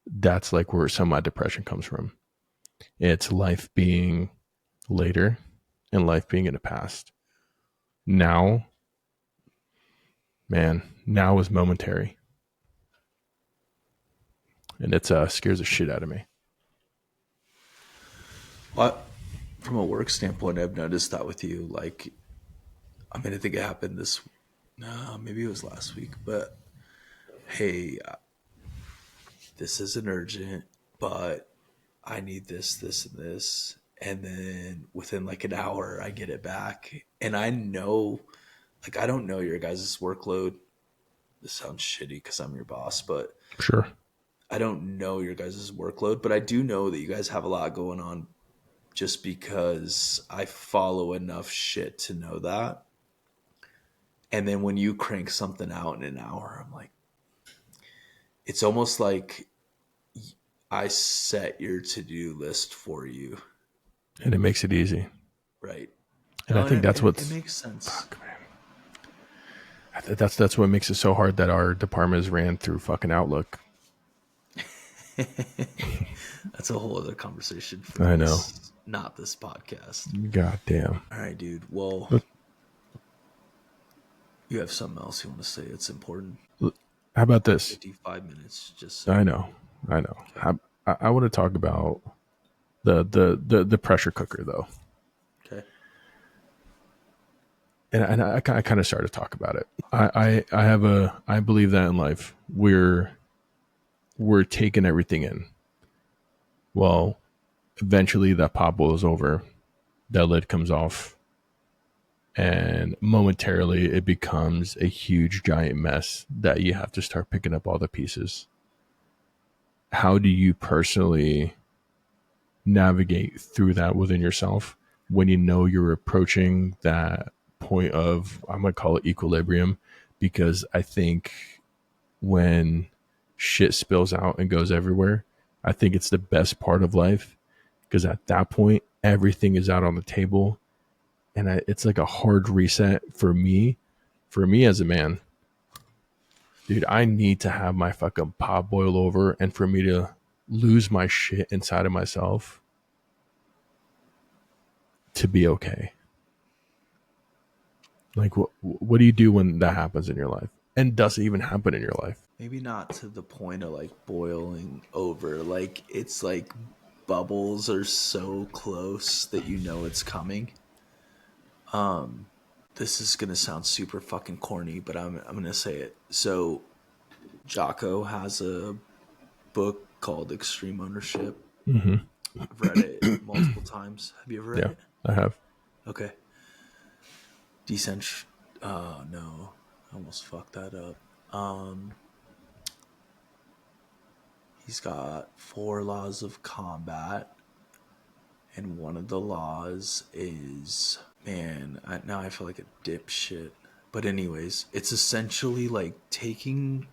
that's like where some of my depression comes from. It's life being later and life being in the past. Now, man, now is momentary. And it scares the shit out of me. What from a work standpoint, I've noticed that with you. Like, I mean, I think it happened no, maybe it was last week, but hey, this isn't urgent, but I need this, and this. And then within like an hour, I get it back. And I know, like, I don't know your guys' workload. This sounds shitty because I'm your boss, but Sure. I don't know your guys' workload. But I do know that you guys have a lot going on just because I follow enough shit to know that. And then when you crank something out in an hour, I'm like, it's almost like I set your to-do list for you. And it makes it easy. Right. And No, I think that's it makes sense. fuck, man. That's what makes it so hard that our department is ran through fucking Outlook. That's a whole other conversation for I know. not this podcast. God damn. All right, dude. Well, you have something else you want to say? It's important. How about this? 55 minutes. Just I know. Okay. I want to talk about the pressure cooker though. Okay. And I kind of started to talk about it. I believe that in life we're taking everything in. Well, eventually that pop boils over, that lid comes off, and momentarily it becomes a huge giant mess that you have to start picking up all the pieces. How do you personally navigate through that within yourself when you know you're approaching that point of, I'm going to call it equilibrium? Because I think when shit spills out and goes everywhere, I think it's the best part of life, because at that point everything is out on the table, and it's like a hard reset for me as a man. Dude, I need to have my fucking pot boil over, and for me to lose my shit inside of myself to be okay. Like, what do you do when that happens in your life? And does it even happen in your life? Maybe not to the point of like boiling over. Like, it's like bubbles are so close that you know it's coming. This is gonna sound super fucking corny, but I'm gonna say it. So Jocko has a book called Extreme Ownership. Mm-hmm. I've read it multiple times. Have you ever read it? I have. Okay. No, I almost fucked that up. He's got 4 laws of combat, and one of the laws is, man, now I feel like a dipshit. But anyways, it's essentially like taking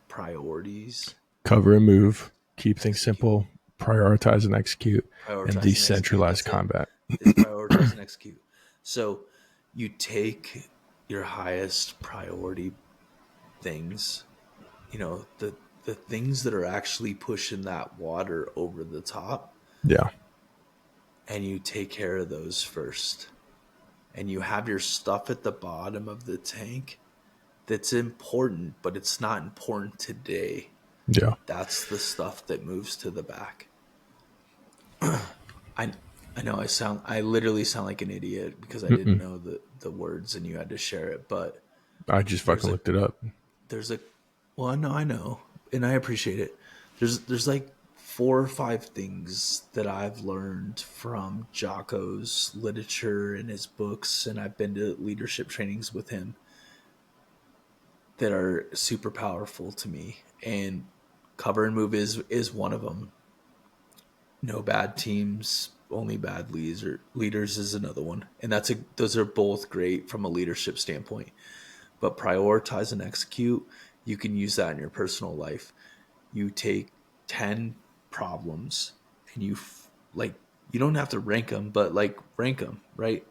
priorities, Cover and move, keep things simple, prioritize and execute, and decentralize combat. It's prioritize and execute. So you take your highest priority things, the things that are actually pushing that water over the top. Yeah. And you take care of those first. And you have your stuff at the bottom of the tank that's important, but it's not important today. Yeah. That's the stuff that moves to the back. I know I literally sound like an idiot because I didn't know the words and you had to share it, but I just There's fucking a looked it up. there's a well, no, I know, and I appreciate it. There's like 4 or 5 things that I've learned from Jocko's literature and his books, and I've been to leadership trainings with him that are super powerful to me. And cover and move is one of them. No bad teams, only bad leads or leaders is another one. And those are both great from a leadership standpoint. But prioritize and execute, you can use that in your personal life. You take 10 problems and like you don't have to rank them, but like rank them, right?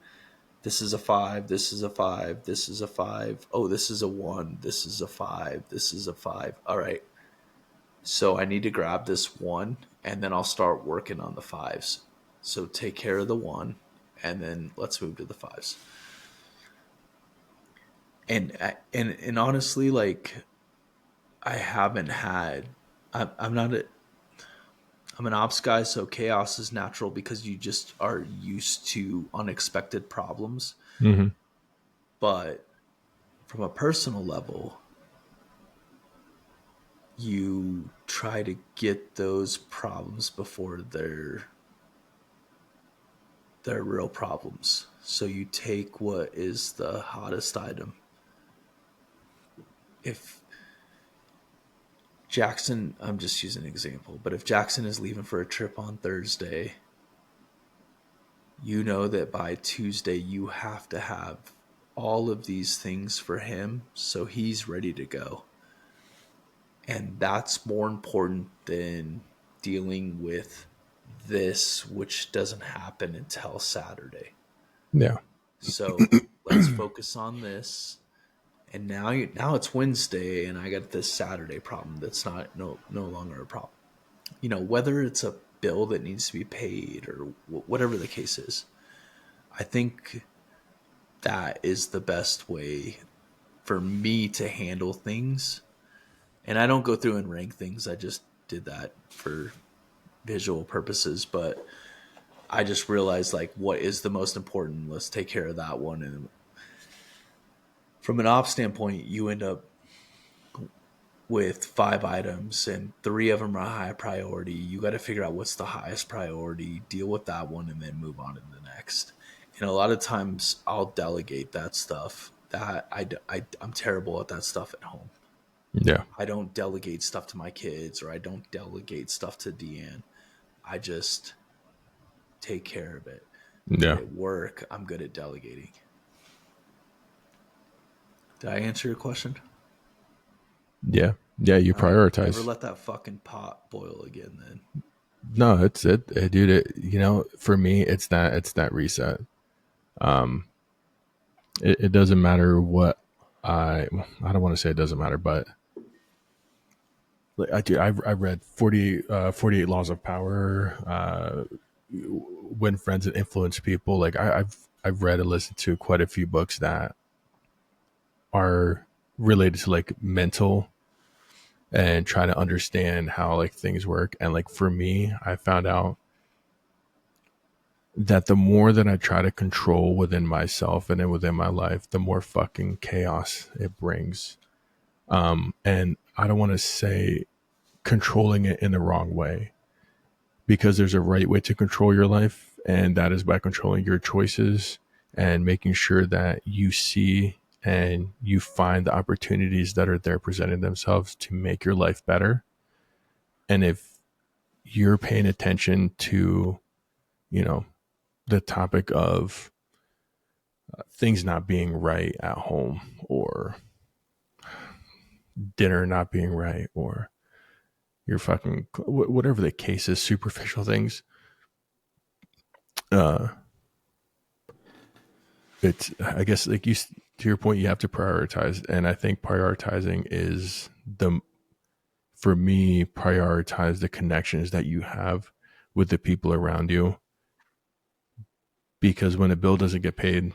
This is a 5, this is a 5, this is a 5. Oh, this is a 1, this is a 5, this is a 5. All right. So I need to grab this 1 and then I'll start working on the 5s. So take care of the 1 and then let's move to the 5s. And honestly, like I haven't had I'm not a I'm an ops guy, so chaos is natural because you just are used to unexpected problems. Mm-hmm. But from a personal level, you try to get those problems before they're real problems. So you take what is the hottest item. If Jackson, I'm just using an example, but if Jackson is leaving for a trip on Thursday, you know that by Tuesday you have to have all of these things for him so he's ready to go. And that's more important than dealing with this, which doesn't happen until Saturday. Yeah. So let's focus on this. And now it's Wednesday, and I got this Saturday problem that's no longer a problem. You know, whether it's a bill that needs to be paid or whatever the case is, I think that is the best way for me to handle things. And I don't go through and rank things. I just did that for visual purposes, but I just realized like what is the most important. Let's take care of that one. And from an ops standpoint, you end up with 5 items and 3 of them are high priority. You got to figure out what's the highest priority, deal with that one, and then move on to the next. And a lot of times I'll delegate that stuff. I'm terrible at that stuff at home. Yeah. I don't delegate stuff to my kids or I don't delegate stuff to Deanne. I just take care of it. But Yeah. at work, I'm good at delegating. Did I answer your question? Yeah. Yeah. You All right. Never prioritize. let that fucking pot boil again then. No, it's it, dude. You know, for me, it's that reset. Um, it doesn't matter what I don't want to say it doesn't matter, but like, I read 48 laws of power, win friends and influence people. Like I've read and listened to quite a few books that are related to like mental and trying to understand how like things work. And like for me, I found out that the more that I try to control within myself and then within my life, the more fucking chaos it brings. And I don't want to say controlling it in the wrong way, because there's a right way to control your life, and that is by controlling your choices and making sure that you see and you find the opportunities that are there presenting themselves to make your life better. And if you're paying attention to, you know, the topic of things not being right at home, or dinner not being right, or your fucking whatever the case is, superficial things, uh it's, I guess, like you, to your point, you have to prioritize. And I think prioritizing is the, for me, prioritize the connections that you have with the people around you, because when a bill doesn't get paid,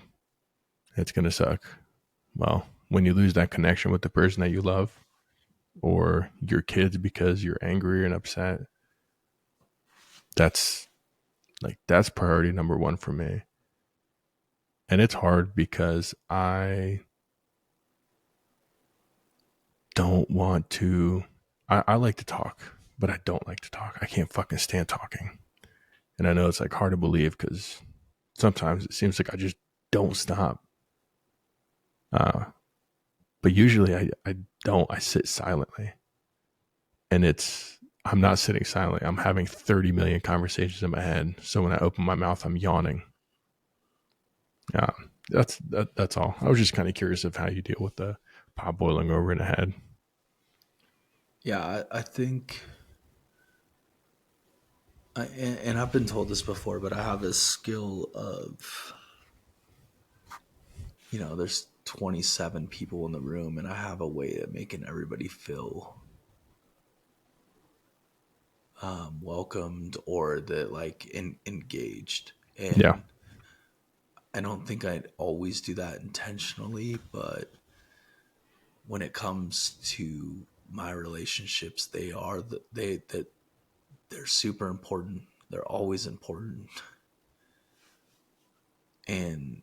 it's going to suck. Well, when you lose that connection with the person that you love, or your kids because you're angry and upset, that's that's priority number one for me. And it's hard because don't want to. I like to talk, but I don't like to talk. I can't fucking stand talking. And I know it's like hard to believe because sometimes it seems like I just don't stop. But usually I don't. I sit silently. And I'm not sitting silently. I'm having 30 million conversations in my head. So when I open my mouth, I'm yawning. Yeah, that's all. I was just kind of curious of how you deal with the pot boiling over in a head. Yeah, I think, and I've been told this before, but I have this skill of, there's 27 people in the room, and I have a way of making everybody feel welcomed or that like engaged. Yeah, And I don't think I'd always do that intentionally, but when it comes to my relationships, they're super important. They're always important. And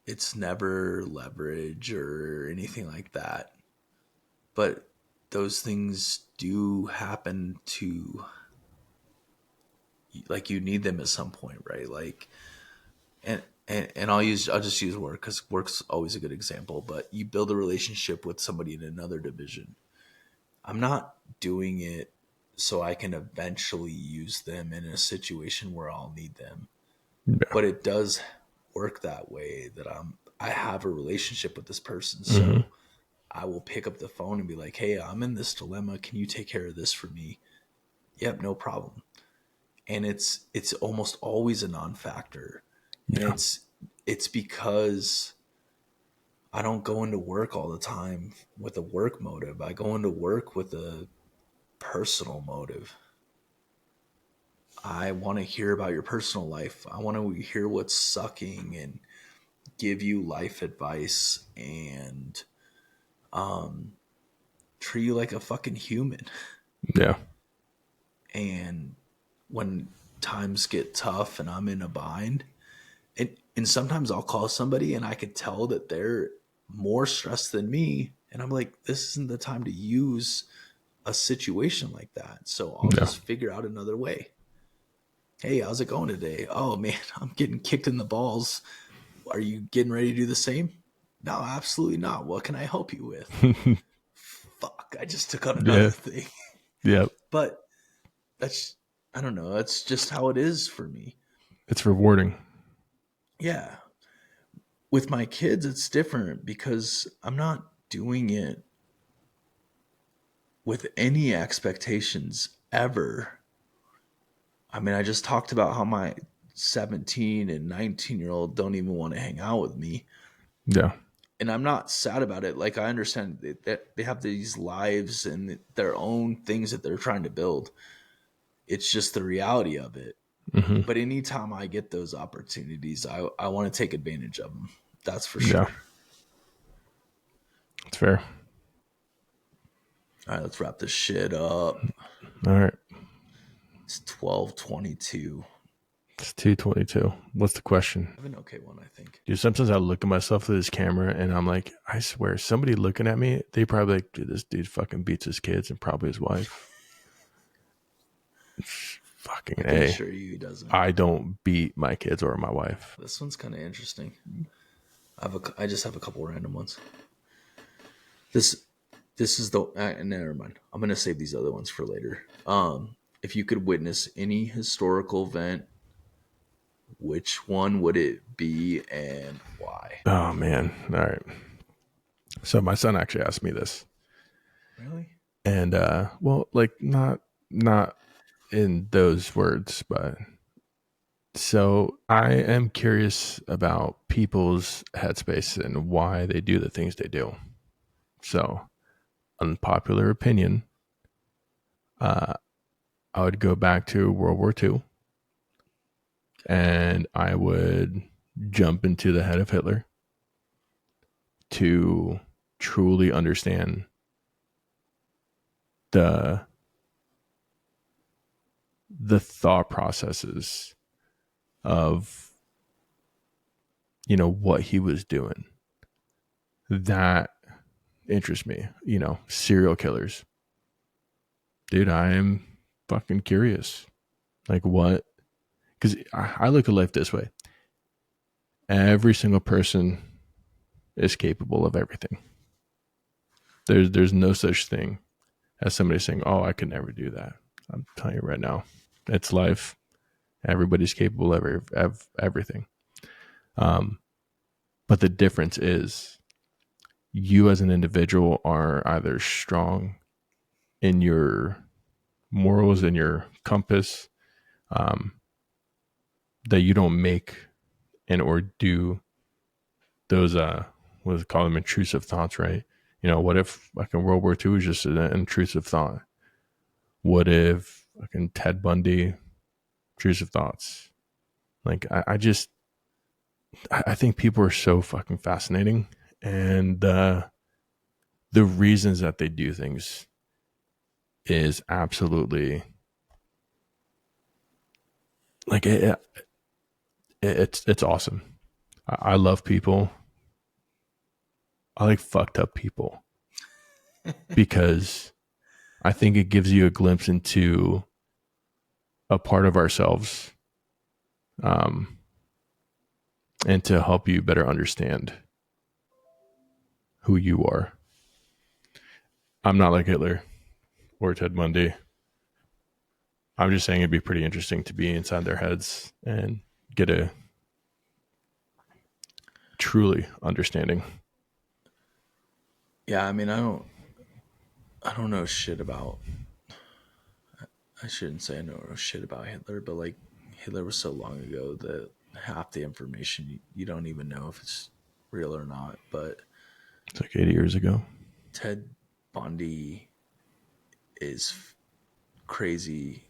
it's never leverage or anything like that. But those things do happen to, like, you need them at some point, right? Like, and I'll just use work because work's always a good example. But you build a relationship with somebody in another division. I'm not doing it so I can eventually use them in a situation where I'll need them. yeah, But it does work that way that I have a relationship with this person. mm-hmm. So I will pick up the phone and be like, "Hey, I'm in this dilemma. Can you take care of this for me?" Yep, no problem. And it's almost always a non-factor. And Yeah, it's because I don't go into work all the time with a work motive. I go into work with a personal motive. I want to hear about your personal life. I want to hear what's sucking and give you life advice and treat you like a fucking human. yeah, And when times get tough and I'm in a bind, and sometimes I'll call somebody and I could tell that they're more stressed than me. And I'm like, this isn't the time to use a situation like that. So I'll yeah, just figure out another way. Hey, how's it going today? Oh man, I'm getting kicked in the balls. Are you getting ready to do the same? No, absolutely not. What can I help you with? Fuck, I just took on another yeah, thing. yeah. But that's, I don't know, that's just how it is for me. It's rewarding. Yeah. With my kids, it's different because I'm not doing it with any expectations ever. I mean, I just talked about how my 17 and 19-year-old don't even want to hang out with me. Yeah, And I'm not sad about it. Like, I understand that they have these lives and their own things that they're trying to build. It's just the reality of it. mm-hmm. But anytime I get those opportunities, I want to take advantage of them. That's for Yeah, sure. it's fair. All right, let's wrap this shit up. All right, It's 12:22. it's 2:22. What's the question? I have an okay one, I think. Dude, sometimes I look at myself through this camera and I'm like, I swear, somebody looking at me, they probably like, dude, this dude fucking beats his kids and probably his wife. Fucking I can A. assure you he doesn't. I don't beat my kids or my wife. This one's kind of interesting. I just have a couple random ones. This is the never mind. I'm gonna save these other ones for later. If you could witness any historical event, which one would it be and why? Oh, man. All right. So my son actually asked me this. Really? And, well, like not in those words, but so I am curious about people's headspace and why they do the things they do. So, unpopular opinion, uh, I would go back to World War II and I would jump into the head of Hitler to truly understand the thought processes of what he was doing. That interest me. Serial killers. Dude, I am fucking curious. Like what? Because I look at life this way. Every single person is capable of everything. There's no such thing as somebody saying, "Oh, I could never do that." I'm telling you right now, it's life. Everybody's capable of everything. Um, but the difference is, you as an individual are either strong in your morals and your compass, um, that you don't make and or do those what do they call them, intrusive thoughts, right? What if like in World War II was just an intrusive thought? What if like in Ted Bundy, intrusive thoughts? Like I think people are so fucking fascinating, and the reasons that they do things is absolutely like it's awesome. I love people. I like fucked up people because I think it gives you a glimpse into a part of ourselves, um, and to help you better understand who you are. I'm not like Hitler or Ted Bundy. I'm just saying it'd be pretty interesting to be inside their heads and get a truly understanding. Yeah, I mean, I don't know shit about. I shouldn't say I know shit about Hitler, but like Hitler was so long ago that half the information you don't even know if it's real or not. But It's like 80 years ago. Ted Bundy is crazy.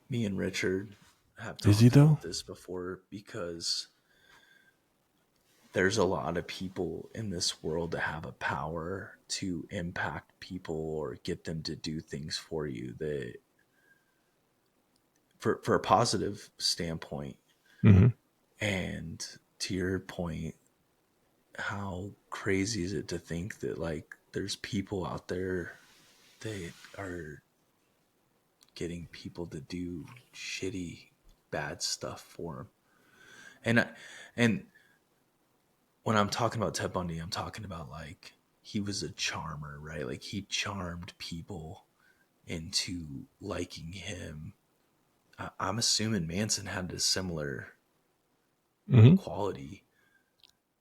Me and Richard have Is he talked though? about this before because there's a lot of people in this world that have a power to impact people or get them to do things for you that for a positive standpoint. Mm-hmm. And to your point, how crazy is it to think that like there's people out there that are getting people to do shitty bad stuff for them. And when I'm talking about Ted Bundy, I'm talking about like he was a charmer, right? Like he charmed people into liking him. I'm assuming Manson had a similar Mm-hmm. quality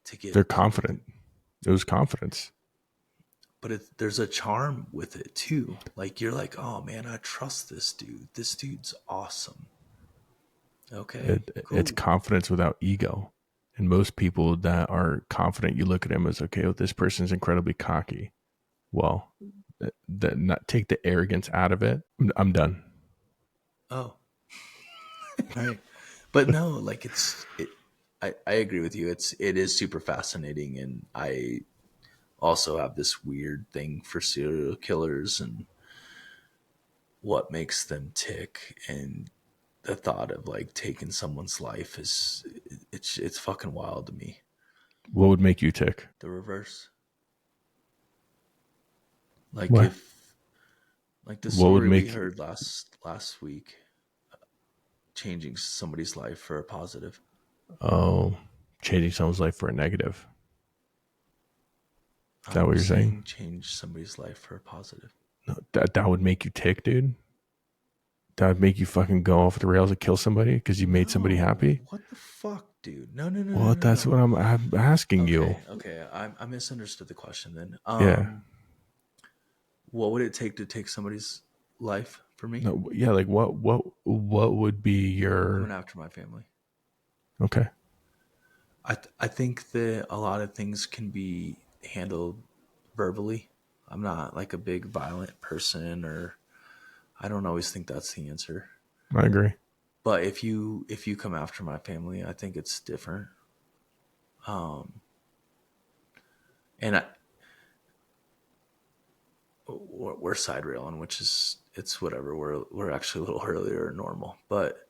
to get, They're confident. It was confidence. but there's a charm with it too. Like you're like, oh man, I trust this dude. This dude's awesome. Okay, It's cool. confidence without ego. And most people that are confident, you look at them as, okay, well, this person's incredibly cocky. Well, not take the arrogance out of it. I'm done. Oh, right. But no, like I agree with you. It is super fascinating, and I also have this weird thing for serial killers and what makes them tick, and the thought of like taking someone's life is it's fucking wild to me. What would make you tick? The reverse, like What? if like the What would story we make? heard last week, changing somebody's life for a positive. Oh, changing someone's life for a negative? Is that what I'm you're saying? saying change somebody's life for a positive. No, that would make you tick, dude. That would make you fucking go off the rails and kill somebody because you made somebody No, happy. what the fuck, dude? No, no, no, no, Well, no, that's what no. I'm asking you. Okay, okay. I misunderstood the question then. Yeah. What would it take to take somebody's life for me? No. Yeah. Like what would be Coming your after my family. okay? I think that a lot of things can be handled verbally. I'm not like a big violent person, or I don't always think that's the answer. I agree. But if you come after my family, I think it's different. Um, and we're side railing, which is it's whatever. We're actually a little earlier than normal, but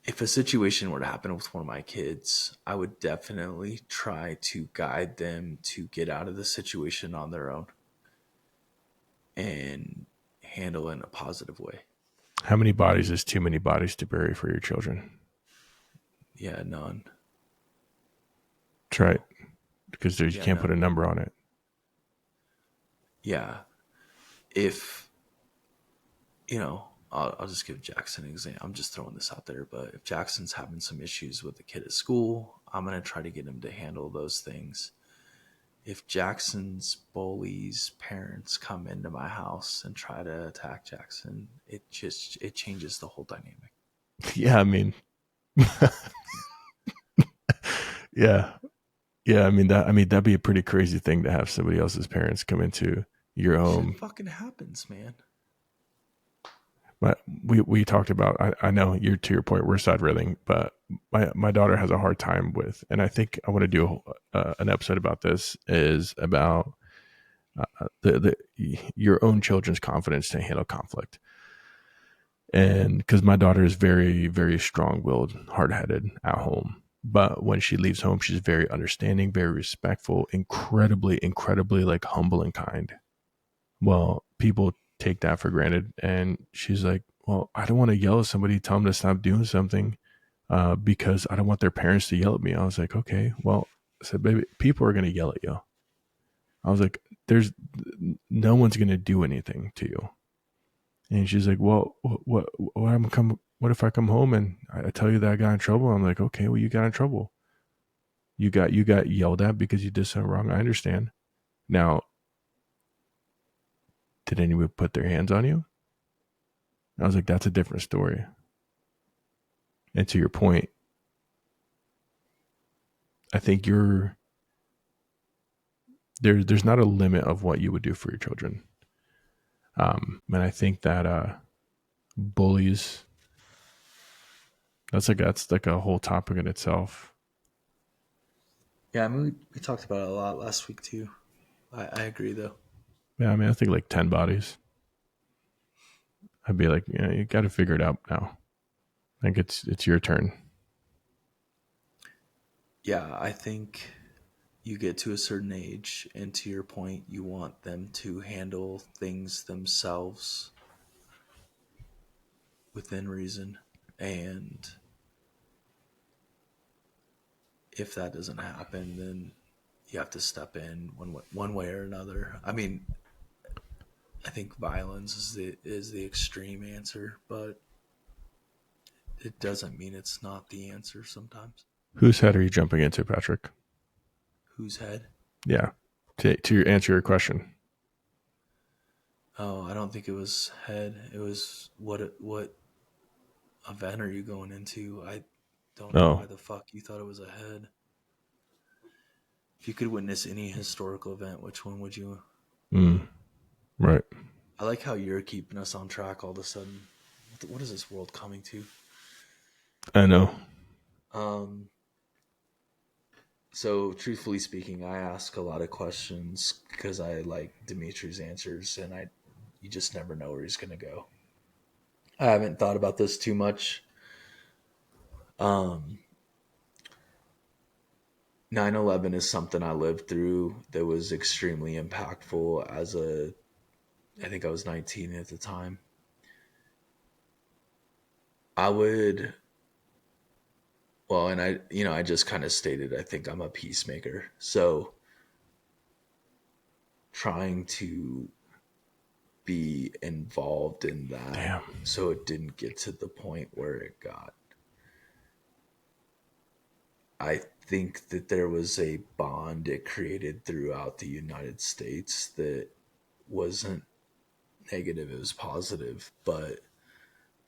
if a situation were to happen with one of my kids, I would definitely try to guide them to get out of the situation on their own and handle it in a positive way. How many bodies is too many bodies to bury for your children? Yeah, none. That's right. Because you Yeah, can't put a none. number on it. Yeah. If, I'll just give Jackson an example. I'm just throwing this out there, but if Jackson's having some issues with the kid at school, I'm going to try to get him to handle those things. If Jackson's bullies' parents come into my house and try to attack Jackson, it changes the whole dynamic. Yeah, I mean, yeah, yeah. That'd be a pretty crazy thing to have somebody else's parents come into your Shit home. fucking happens, man. But we talked about. I know you're to your point. We're side railing, but my daughter has a hard time with, and I think I want to do an episode about this. Is about the your own children's confidence to handle conflict. And because my daughter is very, very strong willed, hard headed at home. But when she leaves home, she's very understanding, very respectful, incredibly, incredibly like humble and kind. Well, people take that for granted. And she's like, well, I don't want to yell at somebody, tell them to stop doing something because I don't want their parents to yell at me. I was like, okay, well, I said, baby, people are going to yell at you. I was like, there's no one's going to do anything to you. And she's like, well, what if I come home and I tell you that I got in trouble? I'm like, okay, well, you got in trouble. You got yelled at because you did something wrong. I understand. Now, did anyone put their hands on you? I was like, that's a different story. And to your point, I think there's not a limit of what you would do for your children. And I think that bullies, that's like a whole topic in itself. Yeah, I mean, we talked about it a lot last week too. I agree though. Yeah, I think like 10 bodies. I'd be like, yeah, you got to figure it out now. I think it's your turn. Yeah, I think you get to a certain age, and to your point, you want them to handle things themselves within reason. And if that doesn't happen, then you have to step in one way or another. I mean, I think violence is the extreme answer, but it doesn't mean it's not the answer sometimes. Whose head are you jumping into, Patrick? Whose head? Yeah, to answer your question. Oh, I don't think it was head. It was what event are you going into? I don't know Oh, why the fuck you thought it was a head. If you could witness any historical event, which one would you? right. I like how you're keeping us on track all of a sudden. What is this world coming to? I know. Um, so truthfully speaking, I ask a lot of questions because I like Dimitri's answers, and you just never know where he's gonna go. I haven't thought about this too much. Um, 9/11 is something I lived through that was extremely impactful I think I was 19 at the time. I would, well, and I just kind of stated, I think I'm a peacemaker. So trying to be involved in that Damn. so it didn't get to the point where it got. I think that there was a bond it created throughout the United States that wasn't negative, it was positive, but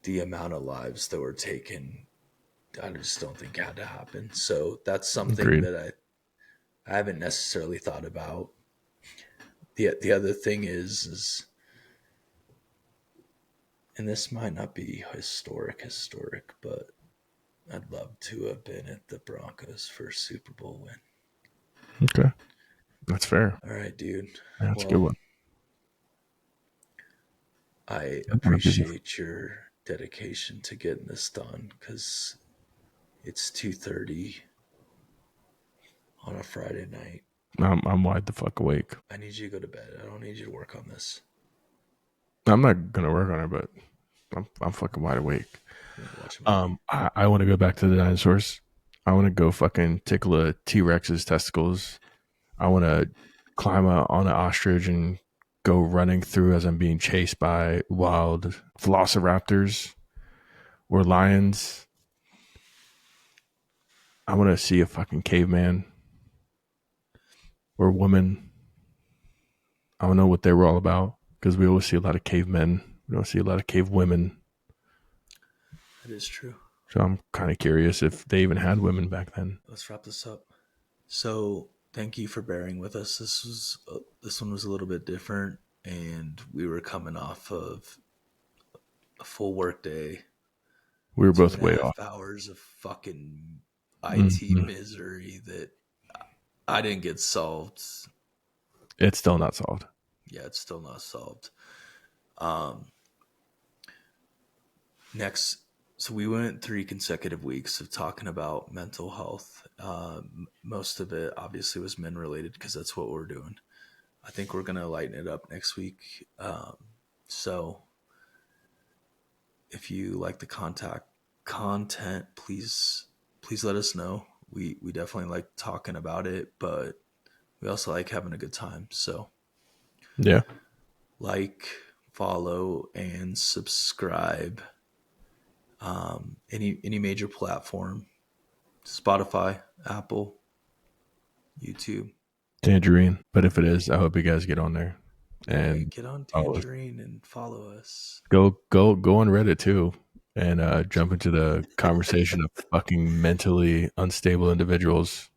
the amount of lives that were taken, I just don't think had to happen. So that's something Agreed. that I haven't necessarily thought about. The other thing is, and this might not be historic, but I'd love to have been at the Broncos' first Super Bowl win. Okay, that's fair. All right, dude. Yeah, that's a good Well, one. I I'm gonna be- appreciate your dedication to getting this done because It's 2:30 on a Friday night. I'm wide the fuck awake. I need you to go to bed. I don't need you to work on this. I'm not gonna work on it, but I'm fucking wide awake. Watch a movie. I want to go back to the dinosaurs. I want to go fucking tickle a T-Rex's testicles. I want to climb on an ostrich and go running through as I'm being chased by wild velociraptors or lions. I want to see a fucking caveman or woman. I don't know what they were all about because we always see a lot of cavemen. We don't see a lot of cave women. That is true. So I'm kind of curious if they even had women back then. Let's wrap this up. So thank you for bearing with us. This one was a little bit different, and we were coming off of a full work day. We were both way off. Hours of fucking IT misery that I didn't get solved. It's still not solved. Yeah, it's still not solved. Next, so we went 3 consecutive weeks of talking about mental health. Most of it obviously was men related because that's what we're doing. I think we're going to lighten it up next week. So if you like the content, please let us know. We definitely like talking about it, but we also like having a good time. So yeah, like, follow, and subscribe. Any major platform, Spotify, Apple, YouTube, Tangerine. But if it is, I hope you guys get on there and get on Tangerine and follow us. Go on Reddit too, and jump into the conversation of fucking mentally unstable individuals.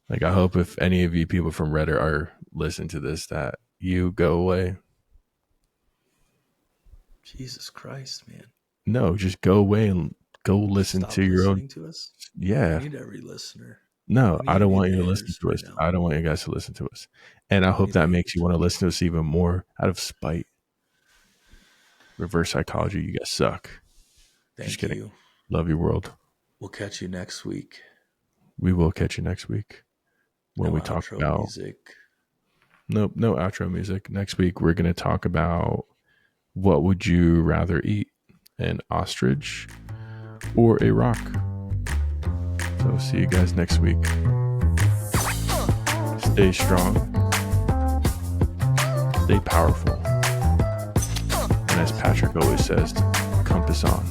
Like, I hope if any of you people from Reddit are listening to this, that you go away. Jesus Christ, man. No, just go away and go listen to your own. To us? Yeah. We need every listener. No, I don't want you to listen to us. I don't want you guys to listen to us. And I hope that makes you want to listen to us even more out of spite. Reverse psychology, you guys suck. Just kidding. You. Love your world. We'll catch you next week. We will catch you next week when we talk about music. No outro music. Next week we're going to talk about what would you rather eat, an ostrich or a rock. So see you guys next week. Stay strong. Stay powerful. And as Patrick always says, compass on.